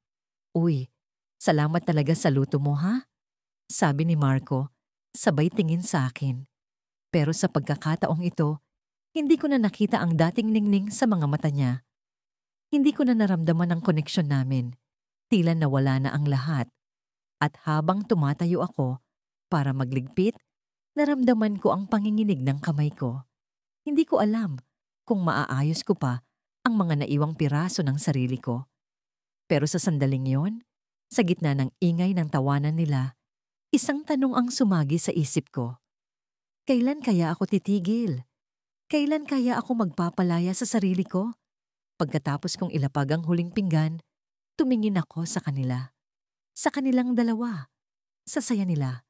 Uy, salamat talaga sa luto mo ha? Sabi ni Marco, sabay tingin sa akin. Pero sa pagkakataong ito, hindi ko na nakita ang dating ningning sa mga mata niya. Hindi ko na naramdaman ang koneksyon namin. Tila nawala na ang lahat. At habang tumatayo ako para magligpit, naramdaman ko ang panginginig ng kamay ko. Hindi ko alam kung maaayos ko pa ang mga naiwang piraso ng sarili ko. Pero sa sandaling yon, sa gitna ng ingay ng tawanan nila, isang tanong ang sumagi sa isip ko. Kailan kaya ako titigil? Kailan kaya ako magpapalaya sa sarili ko? Pagkatapos kong ilapag ang huling pinggan, tumingin ako sa kanila. Sa kanilang dalawa, sa saya nila.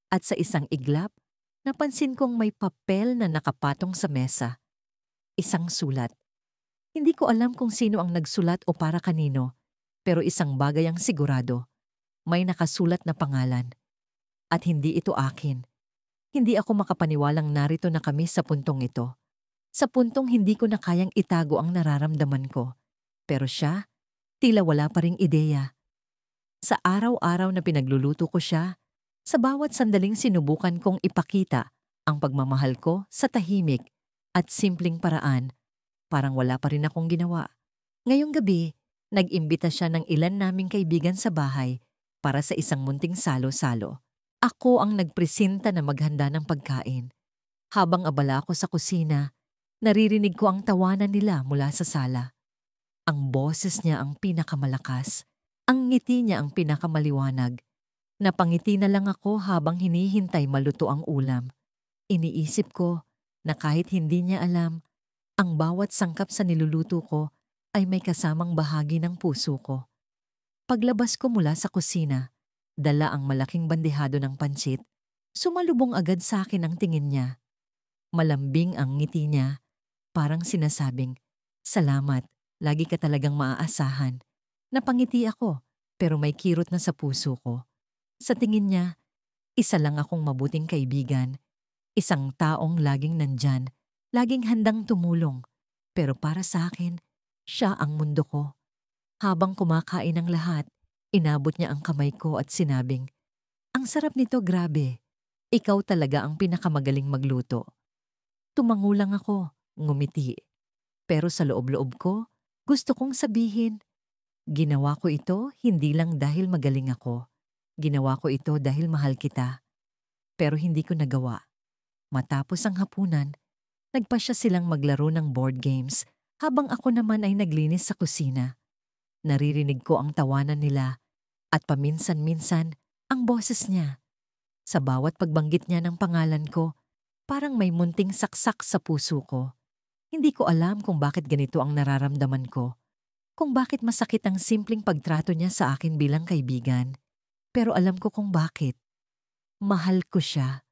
At sa isang iglap, napansin kong may papel na nakapatong sa mesa. Isang sulat. Hindi ko alam kung sino ang nagsulat o para kanino, pero isang bagay ang sigurado. May nakasulat na pangalan. At hindi ito akin. Hindi ako makapaniwalang narito na kami sa puntong ito. Sa puntong hindi ko na kayang itago ang nararamdaman ko. Pero siya, tila wala pa ring ideya. Sa araw-araw na pinagluluto ko siya, sa bawat sandaling sinubukan kong ipakita ang pagmamahal ko sa tahimik at simpleng paraan, parang wala pa rin akong ginawa. Ngayong gabi, nag-imbita siya ng ilan naming kaibigan sa bahay para sa isang munting salo-salo. Ako ang nagpresenta na maghanda ng pagkain. Habang abala ako sa kusina, naririnig ko ang tawanan nila mula sa sala. Ang boses niya ang pinakamalakas, ang ngiti niya ang pinakamaliwanag. Napangiti na lang ako habang hinihintay maluto ang ulam. Iniisip ko na kahit hindi niya alam, ang bawat sangkap sa niluluto ko ay may kasamang bahagi ng puso ko. Paglabas ko mula sa kusina, dala ang malaking bandehado ng pansit. Sumalubong agad sa akin ang tingin niya. Malambing ang ngiti niya, parang sinasabing, "Salamat, lagi ka talagang maaasahan." Napangiti ako, pero may kirot na sa puso ko. Sa tingin niya, isa lang akong mabuting kaibigan. Isang taong laging nandyan, laging handang tumulong. Pero para sa akin, siya ang mundo ko. Habang kumakain ang lahat, inabot niya ang kamay ko at sinabing, "Ang sarap nito, grabe. Ikaw talaga ang pinakamagaling magluto." Tumangulang ako, ngumiti. Pero sa loob-loob ko, gusto kong sabihin, ginawa ko ito hindi lang dahil magaling ako. Ginawa ko ito dahil mahal kita. Pero hindi ko nagawa. Matapos ang hapunan, nagpasya silang maglaro ng board games habang ako naman ay naglinis sa kusina. Naririnig ko ang tawanan nila at paminsan-minsan ang boses niya. Sa bawat pagbanggit niya ng pangalan ko, parang may munting saksak sa puso ko. Hindi ko alam kung bakit ganito ang nararamdaman ko. Kung bakit masakit ang simpleng pagtrato niya sa akin bilang kaibigan. Pero alam ko kung bakit. Mahal ko siya.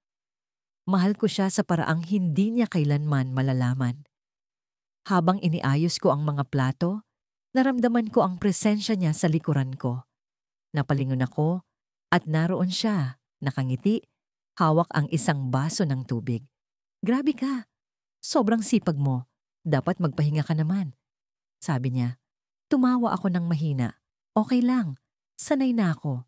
Mahal ko siya sa paraang hindi niya kailanman malalaman. Habang iniayos ko ang mga plato, naramdaman ko ang presensya niya sa likuran ko. Napalingon ako at naroon siya, nakangiti, hawak ang isang baso ng tubig. "Grabe ka, sobrang sipag mo. Dapat magpahinga ka naman." Sabi niya. Tumawa ako ng mahina. "Okay lang, sanay na ako."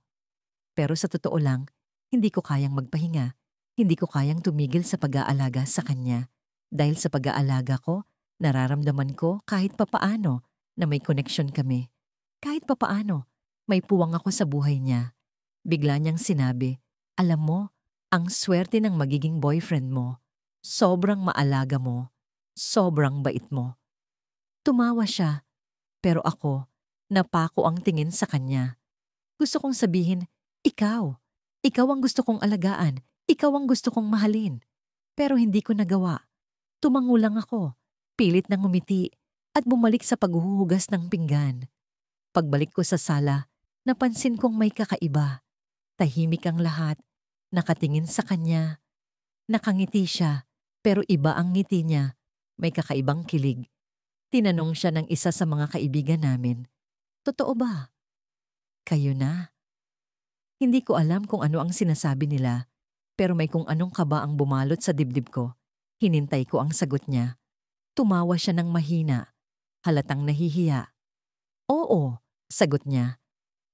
Pero sa totoo lang, hindi ko kayang magpahinga. Hindi ko kayang tumigil sa pag-aalaga sa kanya. Dahil sa pag-aalaga ko, nararamdaman ko kahit papaano na may connection kami. Kahit papaano, may puwang ako sa buhay niya. Bigla niyang sinabi, "Alam mo, ang swerte ng magiging boyfriend mo. Sobrang maalaga mo. Sobrang bait mo." Tumawa siya, pero ako, napako ang tingin sa kanya. Gusto kong sabihin, ikaw. Ikaw ang gusto kong alagaan. Ikaw ang gusto kong mahalin. Pero hindi ko nagawa. Tumango lang ako, pilit na ngumiti, at bumalik sa paghuhugas ng pinggan. Pagbalik ko sa sala, napansin kong may kakaiba. Tahimik ang lahat, nakatingin sa kanya. Nakangiti siya, pero iba ang ngiti niya. May kakaibang kilig. Tinanong siya ng isa sa mga kaibigan namin, "Totoo ba? Kayo na?" Hindi ko alam kung ano ang sinasabi nila, pero may kung anong kaba ang bumalot sa dibdib ko. Hinintay ko ang sagot niya. Tumawa siya ng mahina, halatang nahihiya. "Oo," sagot niya.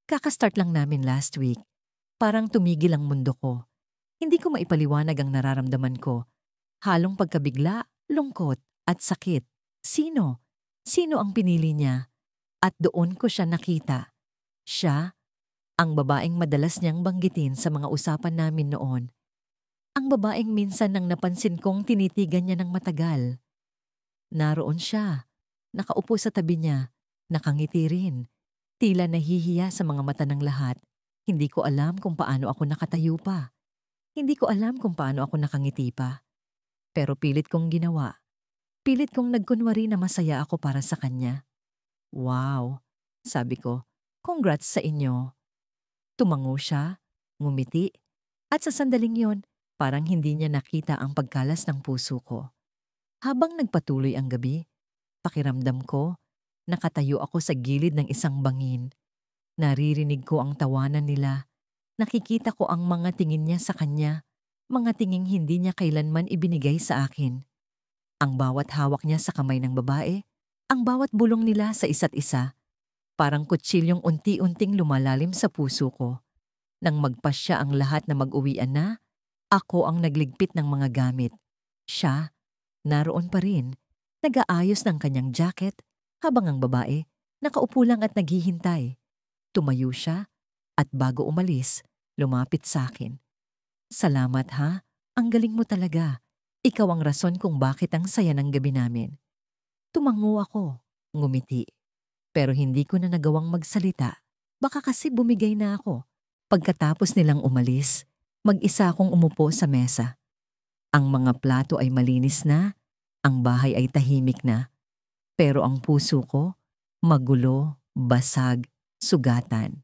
"Kakastart lang namin last week." Parang tumigil ang mundo ko. Hindi ko maipaliwanag ang nararamdaman ko. Halong pagkabigla, lungkot, at sakit. Sino? Sino ang pinili niya? At doon ko siya nakita. Siya, ang babaeng madalas niyang banggitin sa mga usapan namin noon. Ang babaeng minsan nang napansin kong tinitigan niya ng matagal. Naroon siya, nakaupo sa tabi niya, nakangiti rin. Tila nahihiya sa mga mata ng lahat. Hindi ko alam kung paano ako nakatayo pa. Hindi ko alam kung paano ako nakangiti pa. Pero pilit kong ginawa. Pilit kong nagkunwari na masaya ako para sa kanya. "Wow," sabi ko, "congrats sa inyo." Tumango siya, ngumiti, at sa sandaling yon, parang hindi niya nakita ang pagkalas ng puso ko. Habang nagpatuloy ang gabi, pakiramdam ko, nakatayo ako sa gilid ng isang bangin. Naririnig ko ang tawanan nila. Nakikita ko ang mga tingin niya sa kanya, mga tinging hindi niya kailanman ibinigay sa akin. Ang bawat hawak niya sa kamay ng babae, ang bawat bulong nila sa isa't isa, parang kutsilyong unti-unting lumalalim sa puso ko. Nang magpasya ang lahat na mag-uwian na, ako ang nagligpit ng mga gamit. Siya, naroon pa rin, nag-aayos ng kanyang jacket, habang ang babae, nakaupo lang at naghihintay. Tumayo siya, at bago umalis, lumapit sa akin. "Salamat ha, ang galing mo talaga. Ikaw ang rason kung bakit ang saya ng gabi namin." Tumango ako, ngumiti. Pero hindi ko na nagawang magsalita. Baka kasi bumigay na ako. Pagkatapos nilang umalis, mag-isa akong umupo sa mesa. Ang mga plato ay malinis na, ang bahay ay tahimik na. Pero ang puso ko, magulo, basag, sugatan.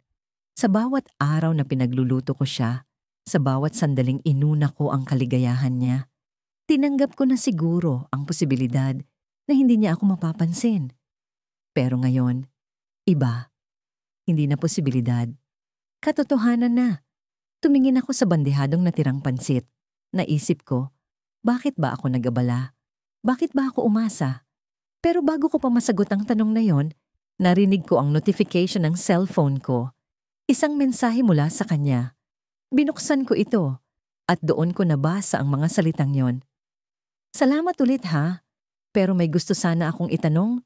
Sa bawat araw na pinagluluto ko siya, sa bawat sandaling inuna ko ang kaligayahan niya, tinanggap ko na siguro ang posibilidad na hindi niya ako mapapansin. Pero ngayon, iba. Hindi na posibilidad. Katotohanan na. Tumingin ako sa bandehadong natirang pansit. Naisip ko, bakit ba ako nag-abala? Bakit ba ako umasa? Pero bago ko pa masagot ang tanong na yon, narinig ko ang notification ng cellphone ko. Isang mensahe mula sa kanya. Binuksan ko ito at doon ko nabasa ang mga salitang yon. "Salamat ulit ha, pero may gusto sana akong itanong."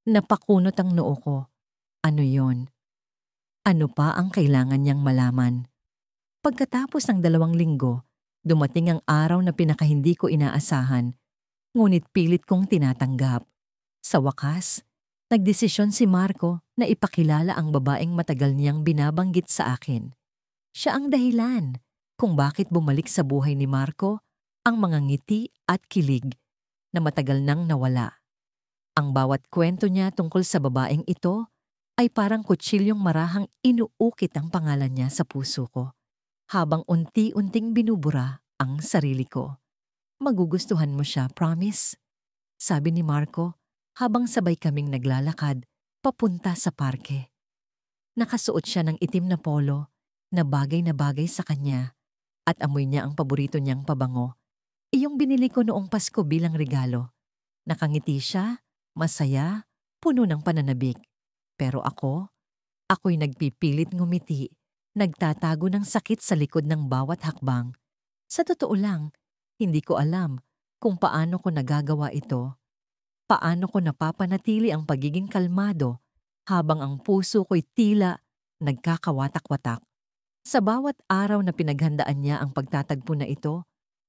Napakunot ang noo ko. Ano yon? Ano pa ang kailangan niyang malaman? Pagkatapos ng 2 linggo, dumating ang araw na pinakahindi ko inaasahan, ngunit pilit kong tinatanggap. Sa wakas, nagdesisyon si Marco na ipakilala ang babaeng matagal niyang binabanggit sa akin. Siya ang dahilan kung bakit bumalik sa buhay ni Marco ang mga ngiti at kilig na matagal nang nawala. Ang bawat kwento niya tungkol sa babaeng ito ay parang kutsilyong marahang inuukit ang pangalan niya sa puso ko, habang unti-unting binubura ang sarili ko. "Magugustuhan mo siya, promise?" sabi ni Marco habang sabay kaming naglalakad papunta sa parke. Nakasuot siya ng itim na polo na bagay sa kanya at amoy niya ang paborito niyang pabango. Iyong binili ko noong Pasko bilang regalo. Nakangiti siya, masaya, puno ng pananabik. Pero ako'y nagpipilit ngumiti nagtatago ng sakit sa likod ng bawat hakbang. Sa totoo lang, hindi ko alam kung paano ko nagagawa ito. Paano ko napapanatili ang pagiging kalmado habang ang puso ko'y tila nagkakawatak-watak. Sa bawat araw na pinaghandaan niya ang pagtatagpo na ito,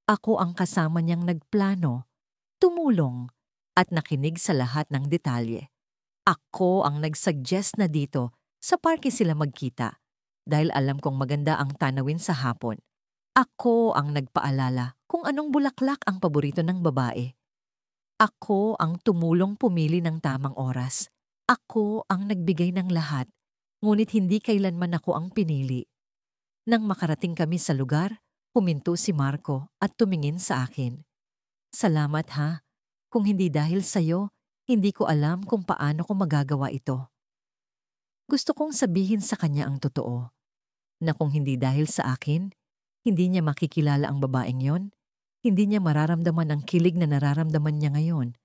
ako ang kasama niyang nagplano, tumulong, at nakinig sa lahat ng detalye. Ako ang nag-suggest na dito sa parke sila magkita dahil alam kong maganda ang tanawin sa hapon. Ako ang nagpaalala kung anong bulaklak ang paborito ng babae. Ako ang tumulong pumili ng tamang oras. Ako ang nagbigay ng lahat, ngunit hindi kailanman ako ang pinili. Nang makarating kami sa lugar, huminto si Marco at tumingin sa akin. Salamat ha. Kung hindi dahil sa'yo, hindi ko alam kung paano ko magagawa ito. Gusto kong sabihin sa kanya ang totoo, na kung hindi dahil sa akin, hindi niya makikilala ang babaeng yon, hindi niya mararamdaman ang kilig na nararamdaman niya ngayon.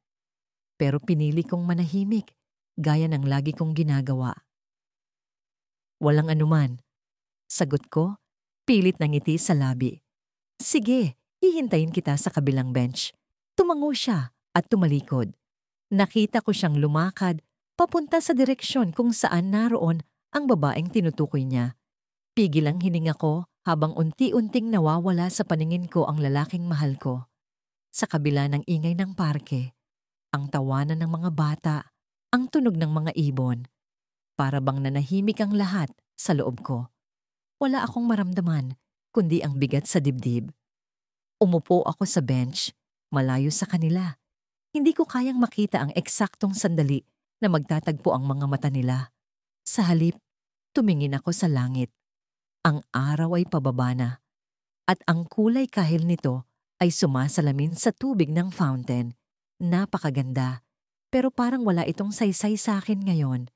Pero pinili kong manahimik, gaya ng lagi kong ginagawa. Walang anuman. Sagot ko, pilit ng ngiti sa labi. Sige, hihintayin kita sa kabilang bench. Tumango siya at tumalikod. Nakita ko siyang lumakad papunta sa direksyon kung saan naroon ang babaeng tinutukoy niya. Pigil ang hininga ko habang unti-unting nawawala sa paningin ko ang lalaking mahal ko. Sa kabila ng ingay ng parke, ang tawanan ng mga bata, ang tunog ng mga ibon, para bang nanahimik ang lahat sa loob ko. Wala akong maramdaman, kundi ang bigat sa dibdib. Umupo ako sa bench, malayo sa kanila. Hindi ko kayang makita ang eksaktong sandali na magtatagpo ang mga mata nila. Sa halip, tumingin ako sa langit. Ang araw ay pababa na, at ang kulay kahil nito ay sumasalamin sa tubig ng fountain. Napakaganda, pero parang wala itong saysay sa akin ngayon.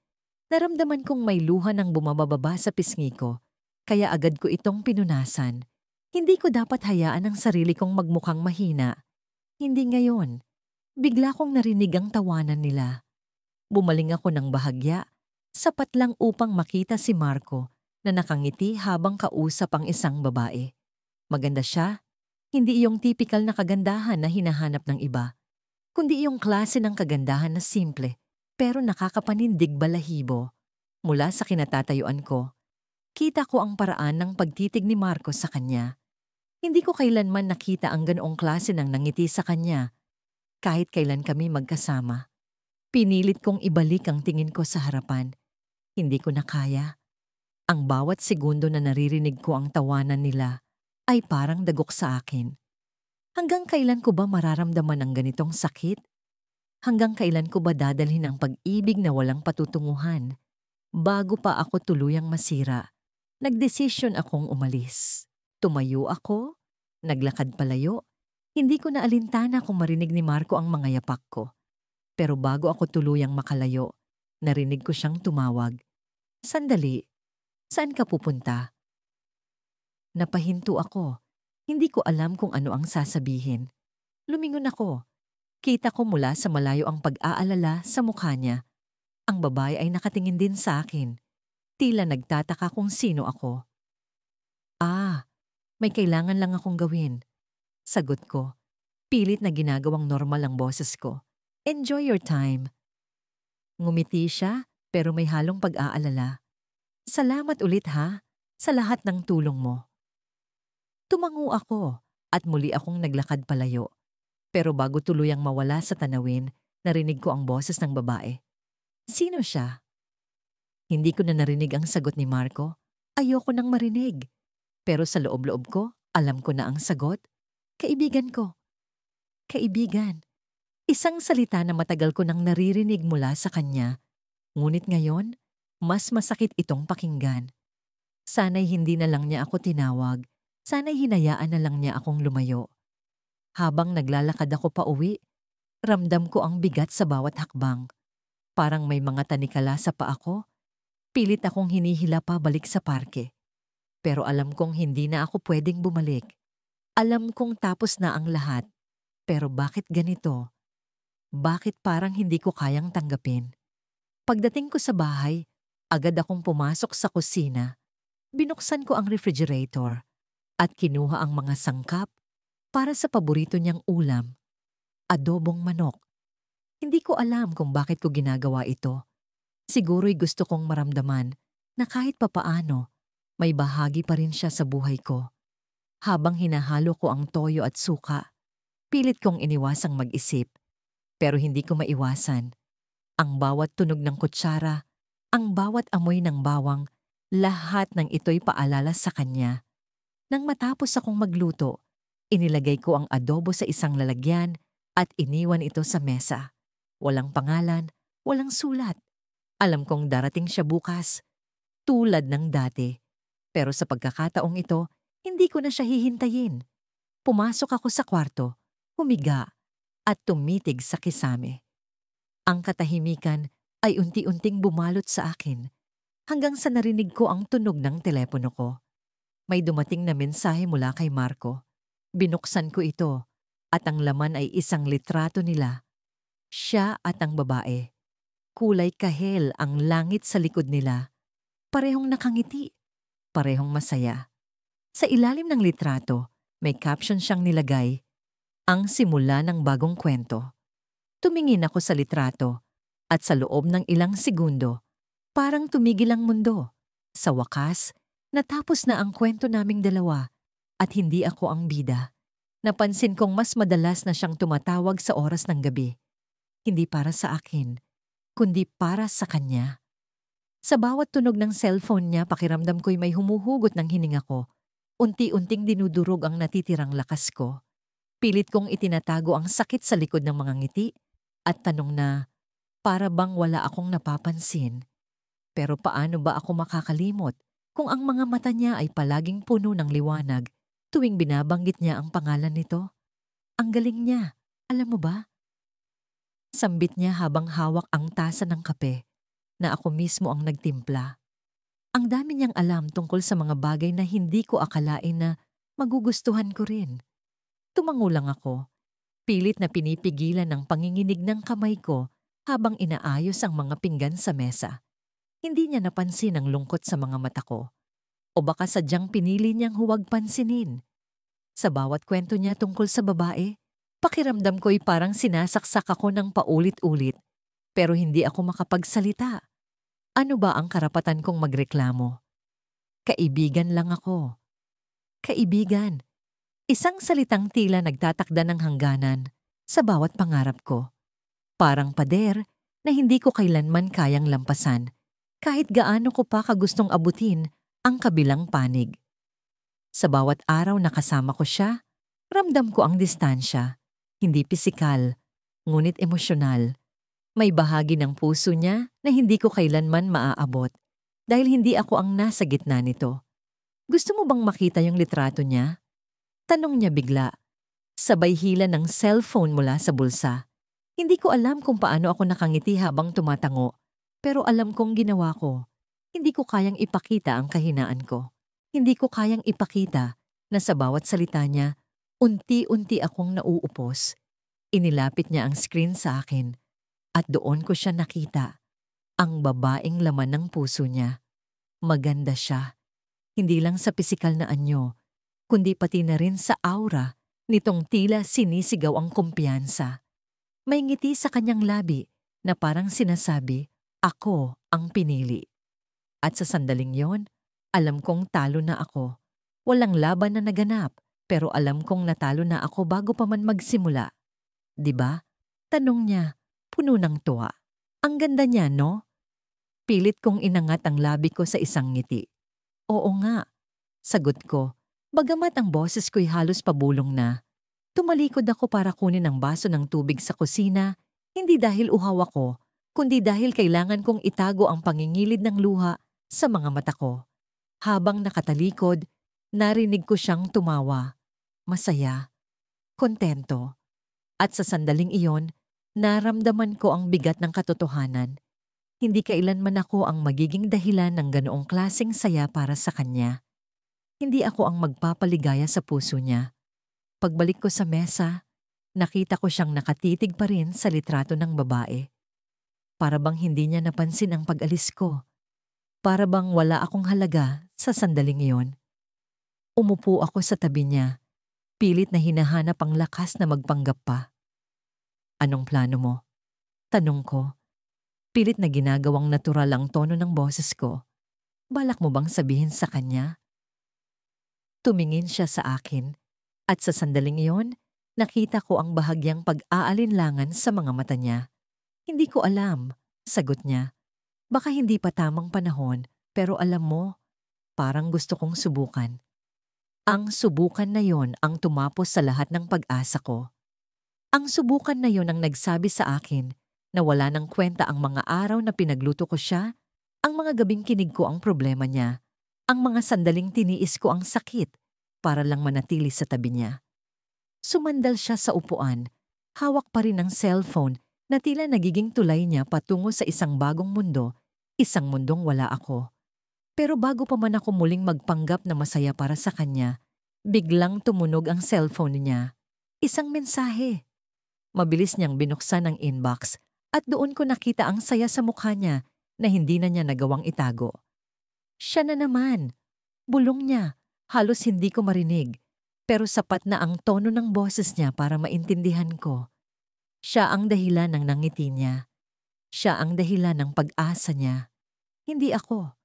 Naramdaman kong may luha ng bumababa sa pisngi ko, kaya agad ko itong pinunasan. Hindi ko dapat hayaan ang sarili kong magmukhang mahina. Hindi ngayon. Bigla kong narinig ang tawanan nila. Bumaling ako ng bahagya, sapat lang upang makita si Marco na nakangiti habang kausap ang isang babae. Maganda siya, hindi iyong tipikal na kagandahan na hinahanap ng iba, kundi iyong klase ng kagandahan na simple pero nakakapanindig balahibo. Mula sa kinatatayuan ko, kita ko ang paraan ng pagtitig ni Marco sa kanya. Hindi ko kailanman nakita ang ganoong klase ng nangiti sa kanya kahit kailan kami magkasama. Pinilit kong ibalik ang tingin ko sa harapan. Hindi ko na kaya. Ang bawat segundo na naririnig ko ang tawanan nila ay parang dagok sa akin. Hanggang kailan ko ba mararamdaman ang ganitong sakit? Hanggang kailan ko ba dadalhin ang pag-ibig na walang patutunguhan? Bago pa ako tuluyang masira, nagdesisyon akong umalis. Tumayo ako, naglakad palayo. Hindi ko na alintana kung marinig ni Marco ang mga yapak ko. Pero bago ako tuluyang makalayo, narinig ko siyang tumawag. Sandali, saan ka pupunta? Napahinto ako. Hindi ko alam kung ano ang sasabihin. Lumingon ako. Kita ko mula sa malayo ang pag-aalala sa mukha niya. Ang babae ay nakatingin din sa akin. Tila nagtataka kung sino ako. May kailangan lang akong gawin. Sagot ko. Pilit na ginagawang normal ang boses ko. Enjoy your time. Ngumiti siya pero may halong pag-aalala. Salamat ulit ha, sa lahat ng tulong mo. Tumango ako at muli akong naglakad palayo. Pero bago tuluyang mawala sa tanawin, narinig ko ang boses ng babae. Sino siya? Hindi ko na narinig ang sagot ni Marco. Ayoko nang marinig. Pero sa loob-loob ko, alam ko na ang sagot. Kaibigan ko. Kaibigan. Isang salita na matagal ko nang naririnig mula sa kanya. Ngunit ngayon, mas masakit itong pakinggan. Sana'y hindi na lang niya ako tinawag. Sana'y hinayaan na lang niya akong lumayo. Habang naglalakad ako pa uwi, ramdam ko ang bigat sa bawat hakbang. Parang may mga tanikala sa paa ko. Pilit akong hinihila pa balik sa parke. Pero alam kong hindi na ako pwedeng bumalik. Alam kong tapos na ang lahat. Pero bakit ganito? Bakit parang hindi ko kayang tanggapin? Pagdating ko sa bahay, agad akong pumasok sa kusina. Binuksan ko ang refrigerator at kinuha ang mga sangkap para sa paborito niyang ulam, adobong manok. Hindi ko alam kung bakit ko ginagawa ito. Siguro'y gusto kong maramdaman na kahit papaano, may bahagi pa rin siya sa buhay ko. Habang hinahalo ko ang toyo at suka, pilit kong iniwasang mag-isip. Pero hindi ko maiwasan. Ang bawat tunog ng kutsara, ang bawat amoy ng bawang, lahat ng ito'y paalala sa kanya. Nang matapos akong magluto, inilagay ko ang adobo sa isang lalagyan at iniwan ito sa mesa. Walang pangalan, walang sulat. Alam kong darating siya bukas, tulad ng dati. Pero sa pagkakataong ito, hindi ko na siya hihintayin. Pumasok ako sa kwarto, humiga, at tumitig sa kisame. Ang katahimikan ay unti-unting bumalot sa akin hanggang sa narinig ko ang tunog ng telepono ko. May dumating na mensahe mula kay Marco. Binuksan ko ito at ang laman ay isang litrato nila. Siya at ang babae. Kulay kahel ang langit sa likod nila. Parehong nakangiti, parehong masaya. Sa ilalim ng litrato, may caption siyang nilagay, "Ang simula ng bagong kwento." Tumingin ako sa litrato at sa loob ng ilang segundo, parang tumigil ang mundo. Sa wakas, natapos na ang kwento naming dalawa at hindi ako ang bida. Napansin kong mas madalas na siyang tumatawag sa oras ng gabi. Hindi para sa akin, kundi para sa kanya. Sa bawat tunog ng cellphone niya, pakiramdam ko'y may humuhugot ng hininga ko. Unti-unting dinudurog ang natitirang lakas ko. Pilit kong itinatago ang sakit sa likod ng mga ngiti at tanong na, para bang wala akong napapansin. Pero paano ba ako makakalimot kung ang mga mata niya ay palaging puno ng liwanag tuwing binabanggit niya ang pangalan nito? Ang galing niya, alam mo ba? Sambit niya habang hawak ang tasa ng kape na ako mismo ang nagtimpla. Ang dami niyang alam tungkol sa mga bagay na hindi ko akalain na magugustuhan ko rin. Tumango lang ako. Pilit na pinipigilan ng panginginig ng kamay ko habang inaayos ang mga pinggan sa mesa. Hindi niya napansin ang lungkot sa mga mata ko. O baka sadyang pinili niyang huwag pansinin. Sa bawat kwento niya tungkol sa babae, pakiramdam ko'y parang sinasaksak ako ng paulit-ulit. Pero hindi ako makapagsalita. Ano ba ang karapatan kong magreklamo? Kaibigan lang ako. Kaibigan. Isang salitang tila nagtatakda ng hangganan sa bawat pangarap ko. Parang pader na hindi ko kailanman kayang lampasan kahit gaano ko pa kagustong abutin ang kabilang panig. Sa bawat araw na kasama ko siya, ramdam ko ang distansya. Hindi pisikal, ngunit emosyonal. May bahagi ng puso niya na hindi ko kailanman maaabot dahil hindi ako ang nasa gitna nito. Gusto mo bang makita yung litrato niya? Tanong niya bigla, sabay hila ng cellphone mula sa bulsa. Hindi ko alam kung paano ako nakangiti habang tumatango, pero alam kong ginawa ko. Hindi ko kayang ipakita ang kahinaan ko. Hindi ko kayang ipakita na sa bawat salita niya, unti-unti akong nauupos. Inilapit niya ang screen sa akin at doon ko siya nakita. Ang babaeng laman ng puso niya. Maganda siya. Hindi lang sa pisikal na anyo, kundi pati na rin sa aura nitong tila sinisigaw ang kumpiyansa. May ngiti sa kanyang labi na parang sinasabi, ako ang pinili. At sa sandaling yon, alam kong talo na ako. Walang laban na naganap, pero alam kong natalo na ako bago pa man magsimula. 'Di ba? Tanong niya, puno ng tuwa. Ang ganda niya, no? Pilit kong inangat ang labi ko sa isang ngiti. Oo nga, sagot ko. Bagamat ang boses ko'y halos pabulong na, tumalikod ako para kunin ang baso ng tubig sa kusina, hindi dahil uhaw ako, kundi dahil kailangan kong itago ang pangingilid ng luha sa mga mata ko. Habang nakatalikod, narinig ko siyang tumawa. Masaya, kontento. At sa sandaling iyon, naramdaman ko ang bigat ng katotohanan. Hindi kailanman ako ang magiging dahilan ng ganoong klaseng saya para sa kanya. Hindi ako ang magpapaligaya sa puso niya. Pagbalik ko sa mesa, nakita ko siyang nakatitig pa rin sa litrato ng babae. Para bang hindi niya napansin ang pag-alis ko. Para bang wala akong halaga Sa sandaling iyon, umupo ako sa tabi niya, pilit na hinahanap ang lakas na magpanggap pa. Anong plano mo? Tanong ko, pilit na ginagawang natural ang tono ng boses ko. Balak mo bang sabihin sa kanya? Tumingin siya sa akin at sa sandaling iyon, nakita ko ang bahagyang pag-aalinlangan sa mga mata niya. Hindi ko alam, sagot niya. Baka hindi pa tamang panahon, pero alam mo, parang gusto kong subukan. Ang subukan na yon ang tumapos sa lahat ng pag-asa ko. Ang subukan na yon ang nagsabi sa akin na wala nang kwenta ang mga araw na pinagluto ko siya, ang mga gabing kinig ko ang problema niya, ang mga sandaling tiniis ko ang sakit para lang manatili sa tabi niya. Sumandal siya sa upuan, hawak pa rin ang cellphone na tila nagiging tulay niya patungo sa isang bagong mundo, isang mundong wala ako. Pero bago pa man ako muling magpanggap na masaya para sa kanya, biglang tumunog ang cellphone niya. Isang mensahe. Mabilis niyang binuksan ang inbox at doon ko nakita ang saya sa mukha niya na hindi na niya nagawang itago. Siya na naman. Bulong niya. Halos hindi ko marinig. Pero sapat na ang tono ng boses niya para maintindihan ko. Siya ang dahilan ng nangiti niya. Siya ang dahilan ng pag-asa niya. Hindi ako.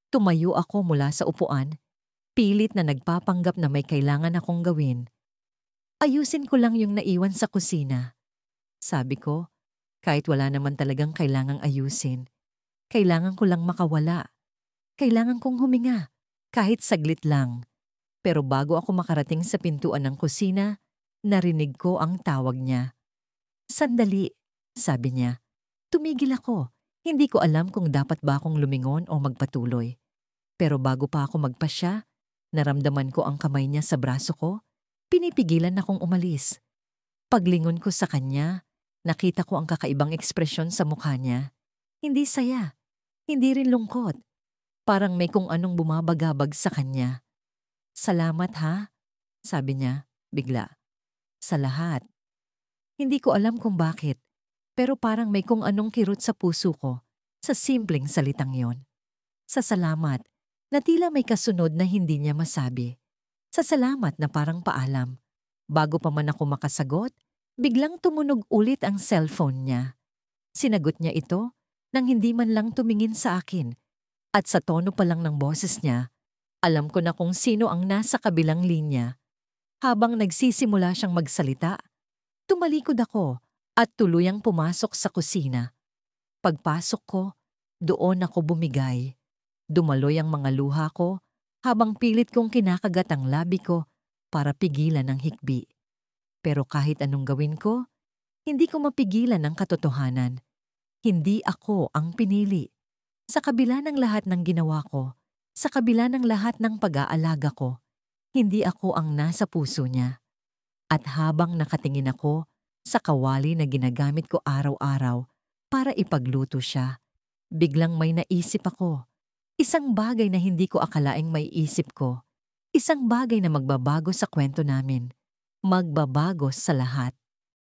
Tumayo ako mula sa upuan, pilit na nagpapanggap na may kailangan akong gawin. Ayusin ko lang yung naiwan sa kusina. Sabi ko, kahit wala naman talagang kailangang ayusin. Kailangan ko lang makawala. Kailangan kong huminga, kahit saglit lang. Pero bago ako makarating sa pintuan ng kusina, narinig ko ang tawag niya. Sandali, sabi niya. Tumigil ako. Hindi ko alam kung dapat ba akong lumingon o magpatuloy. Pero bago pa ako magpasya, naramdaman ko ang kamay niya sa braso ko, pinipigilan akong umalis. Paglingon ko sa kanya, nakita ko ang kakaibang ekspresyon sa mukha niya. Hindi saya, hindi rin lungkot. Parang may kung anong bumabagabag sa kanya. Salamat ha, sabi niya, bigla. Sa lahat. Hindi ko alam kung bakit. Pero parang may kung anong kirot sa puso ko sa simpleng salitang yon. Sa salamat na tila may kasunod na hindi niya masabi. Sa salamat na parang paalam. Bago pa man ako makasagot, biglang tumunog ulit ang cellphone niya. Sinagot niya ito nang hindi man lang tumingin sa akin. At sa tono pa lang ng boses niya, alam ko na kung sino ang nasa kabilang linya. Habang nagsisimula siyang magsalita, tumalikod ako at tuluyang pumasok sa kusina. Pagpasok ko, doon ako bumigay. Dumaloy ang mga luha ko habang pilit kong kinakagat ang labi ko para pigilan ang hikbi. Pero kahit anong gawin ko, hindi ko mapigilan ang katotohanan. Hindi ako ang pinili. Sa kabila ng lahat ng ginawa ko, sa kabila ng lahat ng pag-aalaga ko, hindi ako ang nasa puso niya. At habang nakatingin ako sa kawali na ginagamit ko araw-araw para ipagluto siya, biglang may naisip ako. Isang bagay na hindi ko akalaing may isip ko. Isang bagay na magbabago sa kwento namin. Magbabago sa lahat.